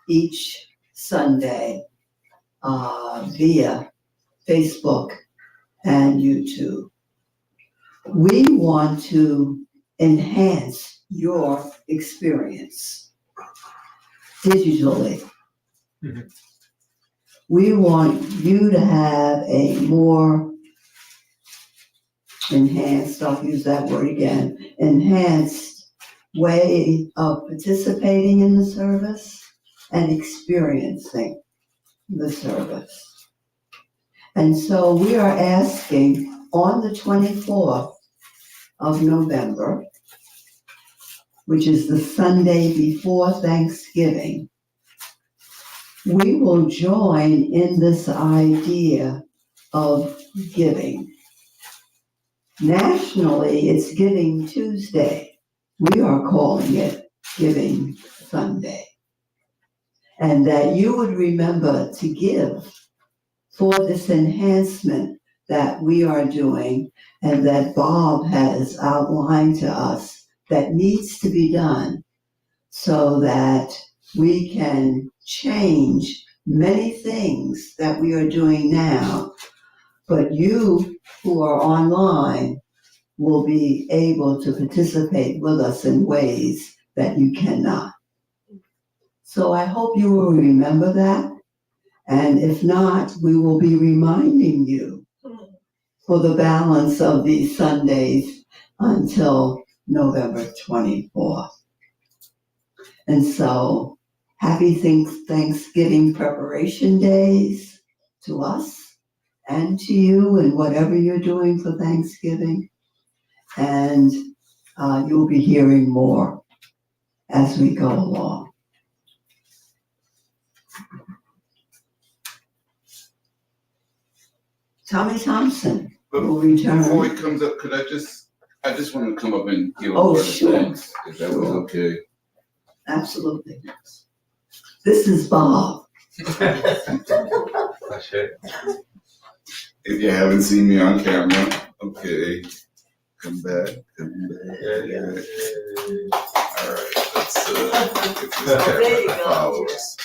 each Sunday via Facebook and YouTube. We want to enhance your experience digitally. Mhm. We want you to have a more enhanced, I'll use that word again, enhanced way of participating in the service and experiencing the service. And so we are asking on the 24th of November, which is the Sunday before Thanksgiving, we will join in this idea of giving. Nationally, it's Giving Tuesday. We are calling it Giving Sunday. And that you would remember to give for this enhancement that we are doing and that Bob has outlined to us that needs to be done so that we can change many things that we are doing now. But you who are online will be able to participate with us in ways that you cannot. So I hope you will remember that. And if not, we will be reminding you for the balance of these Sundays until November 24th. And so, happy Thanksgiving preparation days to us and to you and whatever you're doing for Thanksgiving. And you'll be hearing more as we go along. Tommie Thompson will return. Before he comes up, I just want to come up and give a Oh, word of sure. thanks, if that was okay. Absolutely. This is Bob. If you haven't seen me on camera, okay, come back. Yeah. All right, let's get this camera to follow us.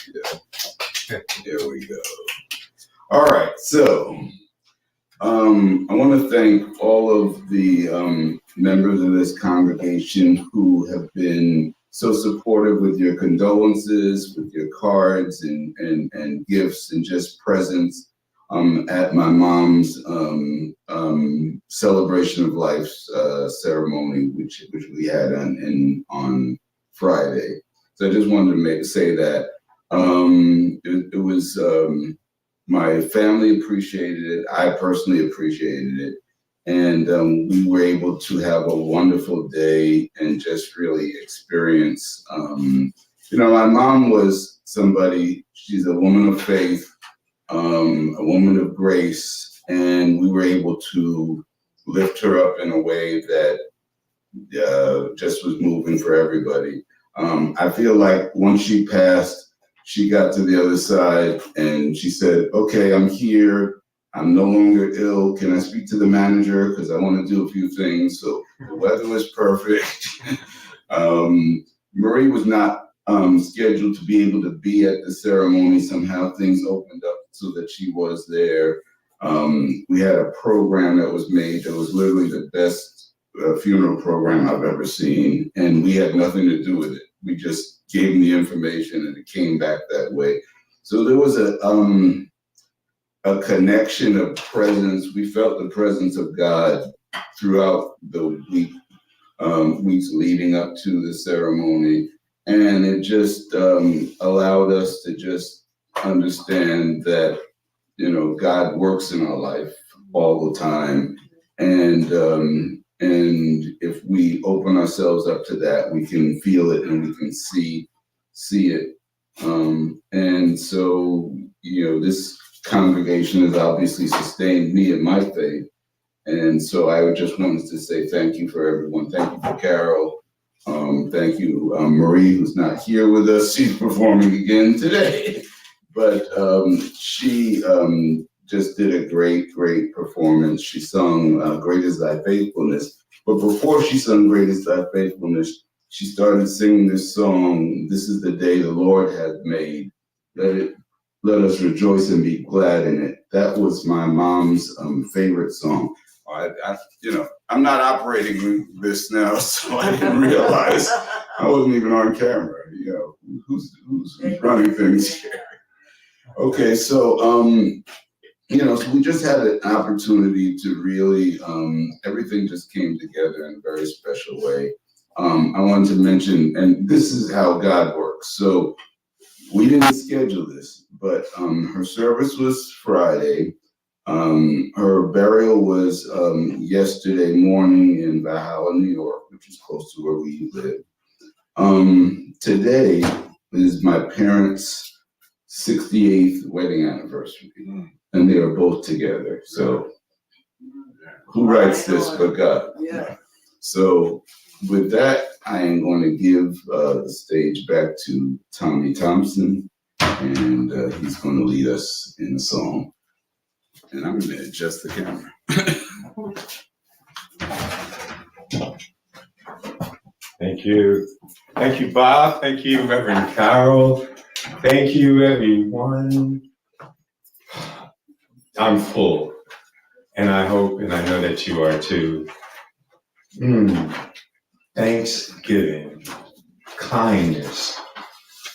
Yeah. There we go. All right, so I want to thank all of the members of this congregation who have been so supportive with your condolences, with your cards and gifts and just presents at my mom's celebration of life ceremony, which we had on Friday. So I just wanted to say that it was my family appreciated it. I personally appreciated it. And we were able to have a wonderful day and just really experience, my mom was somebody, she's a woman of faith, a woman of grace, and we were able to lift her up in a way that just was moving for everybody. I feel like once she passed, she got to the other side and she said, okay, I'm here. I'm no longer ill. Can I speak to the manager? Because I want to do a few things. So the weather was perfect. Marie was not scheduled to be able to be at the ceremony. Somehow things opened up so that she was there. We had a program that was made that was literally the best funeral program I've ever seen. And we had nothing to do with it. We just gave them the information and it came back that way. So there was a connection of presence. We felt the presence of God throughout the weeks leading up to the ceremony. And it just allowed us to just understand that, God works in our life all the time. And if we open ourselves up to that, we can feel it and we can see it. And so, this congregation has obviously sustained me in my faith. And so I just wanted to say thank you for everyone. Thank you for Carol. Thank you, Marie, who's not here with us. She's performing again today. But she just did a great performance. She sung Great Is Thy Faithfulness. But before she sung Great Is Thy Faithfulness, she started singing this song, This Is the Day the Lord Hath Made. Let us rejoice and be glad in it. That was my mom's favorite song. I'm not operating this now, so I didn't realize I wasn't even on camera. Who's running things here? Okay, so so we just had an opportunity to really, everything just came together in a very special way. I wanted to mention, and this is how God works. So we didn't schedule this, but her service was Friday. Her burial was yesterday morning in Valhalla, New York, which is close to where we live. Today is my parents' 68th wedding anniversary, and they are both together. So who writes this but God? Yeah. So with that, I am going to give the stage back to Tommie Thompson, and he's going to lead us in the song. And I'm going to adjust the camera. Thank you. Thank you, Bob. Thank you, Reverend Carol. Thank you, everyone. I'm full, and I hope and I know that you are too. Thanksgiving, kindness.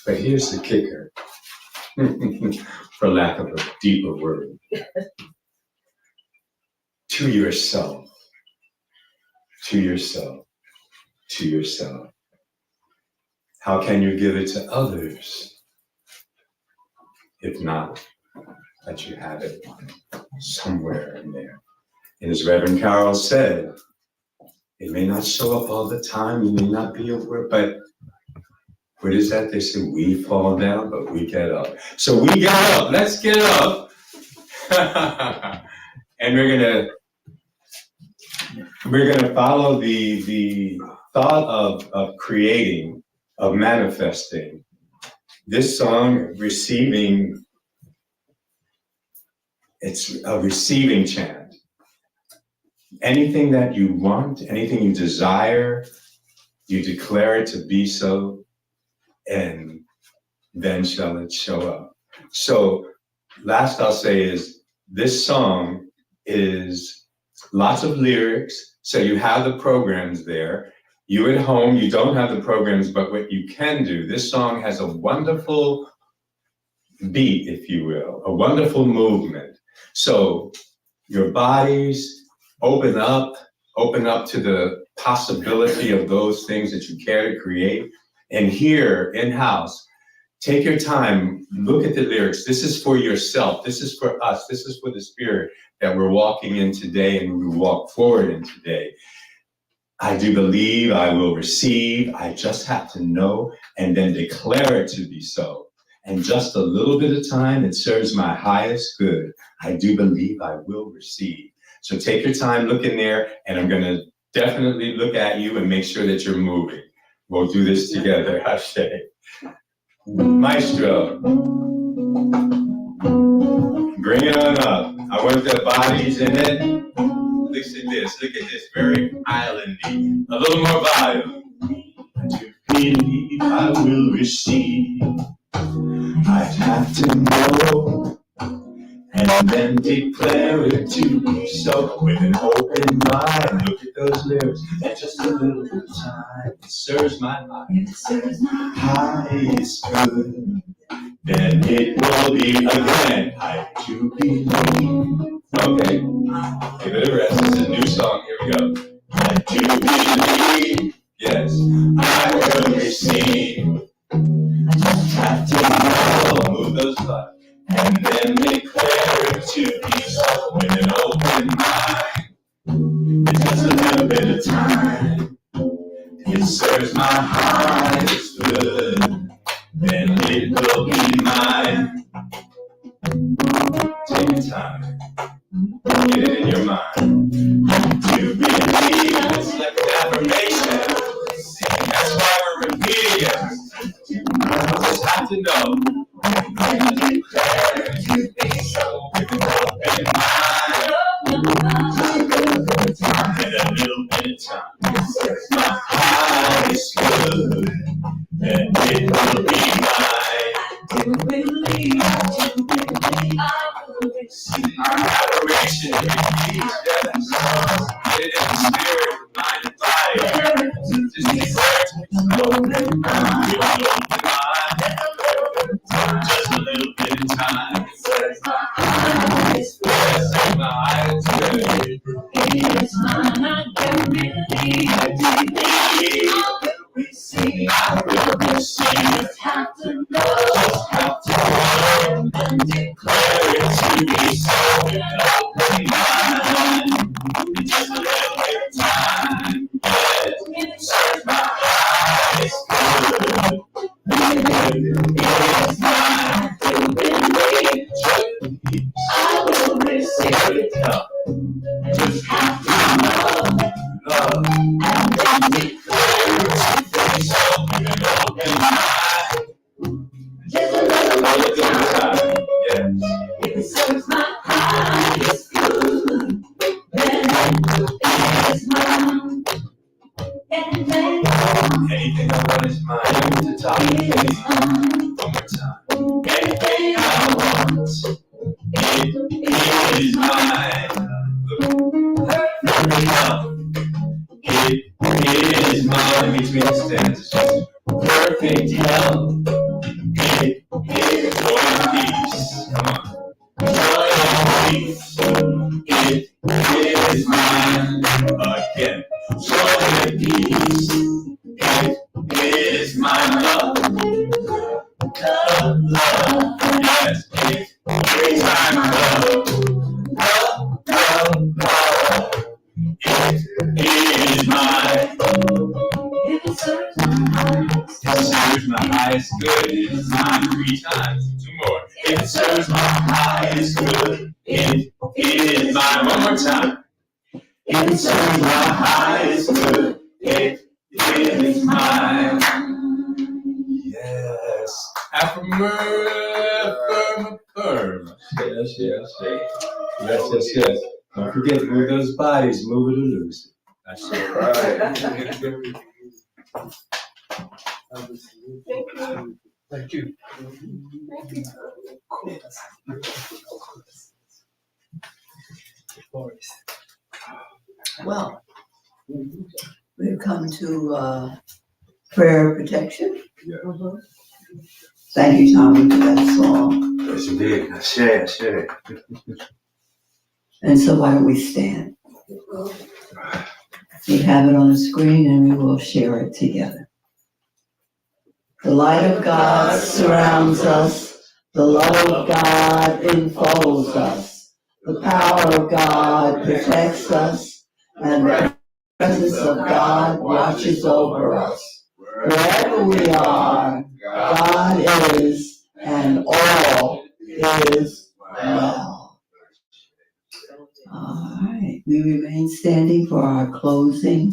But here's the kicker, for lack of a deeper word. To yourself, to yourself, to yourself. How can you give it to others if not that you have it somewhere in there? And as Reverend Carol said, it may not show up all the time, you may not be aware, but what is that? They say we fall down, but we get up. So we get up, let's get up. And we're gonna follow the thought of creating, of manifesting. This song, receiving, it's a receiving chant. Anything that you want, anything you desire, you declare it to be so, and then shall it show up. So last I'll say is, this song is lots of lyrics, so you have the programs there. You at home, you don't have the programs, but what you can do, this song has a wonderful beat, if you will, a wonderful movement. So your bodies open up to the possibility of those things that you care to create. And here in-house, take your time, look at the lyrics. This is for yourself, this is for us, this is for the spirit that we're walking in today and we walk forward in today. I do believe I will receive, I just have to know and then declare it to be so. And just a little bit of time, it serves my highest good. I do believe I will receive. So take your time, look in there, and I'm gonna definitely look at you and make sure that you're moving. We'll do this together, Hashe. Maestro, bring it on up. I want the bodies in it. Look at this, very islandy. A little more volume. I do believe I will receive. I'd have to know and then declare it to be so with an open mind. Look at those lyrics and just a little bit of time. It serves my highest good. Then it will be again. I do believe. Okay, give it a rest. It's a new song. Here we go. I do believe. Yes, I will receive. I just have to know. Move those thoughts. And then declare it to be so with an open mind. It's just a little bit of time. It serves my highest good. Then it will be mine. Take your time. Get it in your mind. To believe, it's like an affirmation. That's why we're repeating it. You just have to know. I declare to be so with an open Adoration receives, yes. It is the spirit, mind, and body. Just declare to just a little bit of time. Yes, my eyes good. It's mine, I can believe. I will receive. Just have to know. Just have to know. And declare it to be so. Open mind. Just a little bit of time. Yes, search my eyes good. It's mine to believe. I will receive it. Just have to know. Love. And then declare it to be so. Open mind. Just a little bit of time. Yes. If it serves my highest good, then it's mine. Anything I want is mine. To top of the face. One more time. Anything I want, it is mine. Perfect love. It is mine. Between the stanzas. Perfect health. It is one piece. Come on. Joy and peace. It is mine. Again. Joy and peace. It is my love. Love. Yes. Every time love. Love. It is mine. It serves my highest good. It is mine 3 times. 2 more. It serves my highest good. It is mine. 1 more time. It serves my highest good. It is mine. Yes. Affirm. Yes. Don't forget to move those bodies. Move it or lose it. That's it. Right. Thank you. Well, we've come to prayer protection. Yeah. Thank you, Tommie, for that song. Yes, indeed. I share. And so why don't we stand? We have it on the screen and we will share it together. The light of God surrounds us. The love of God enfolds us. The power of God protects us. And the presence of God watches over us. Wherever we are, God is, and all is well. All right, we remain standing for our closing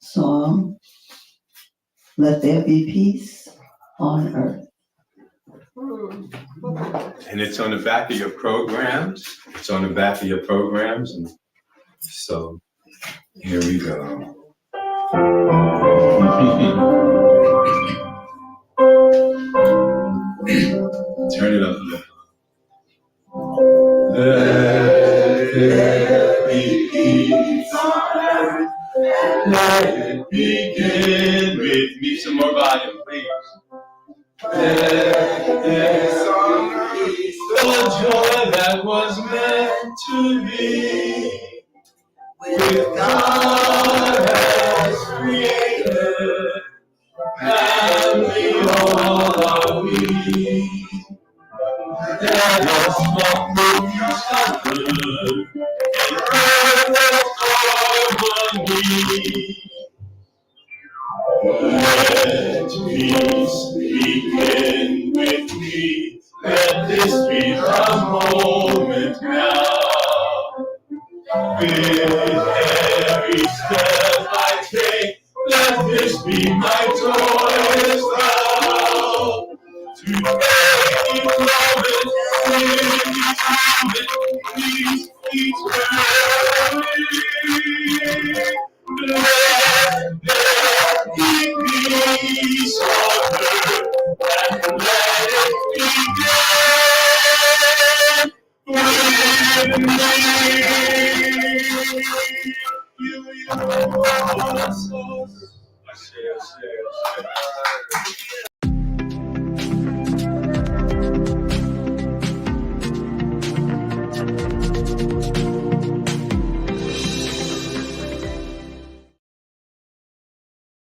song. Let there be peace on earth. And it's on the back of your programs. And so here we go. Turn it up a little. Let there be peace on earth. Let it begin with me. Some more volume, please. Let some peace, the joy that was meant to be. With God as creator, and we all are we. Let us love each other and perfect harmony. Let peace begin with me. Let this be the moment now.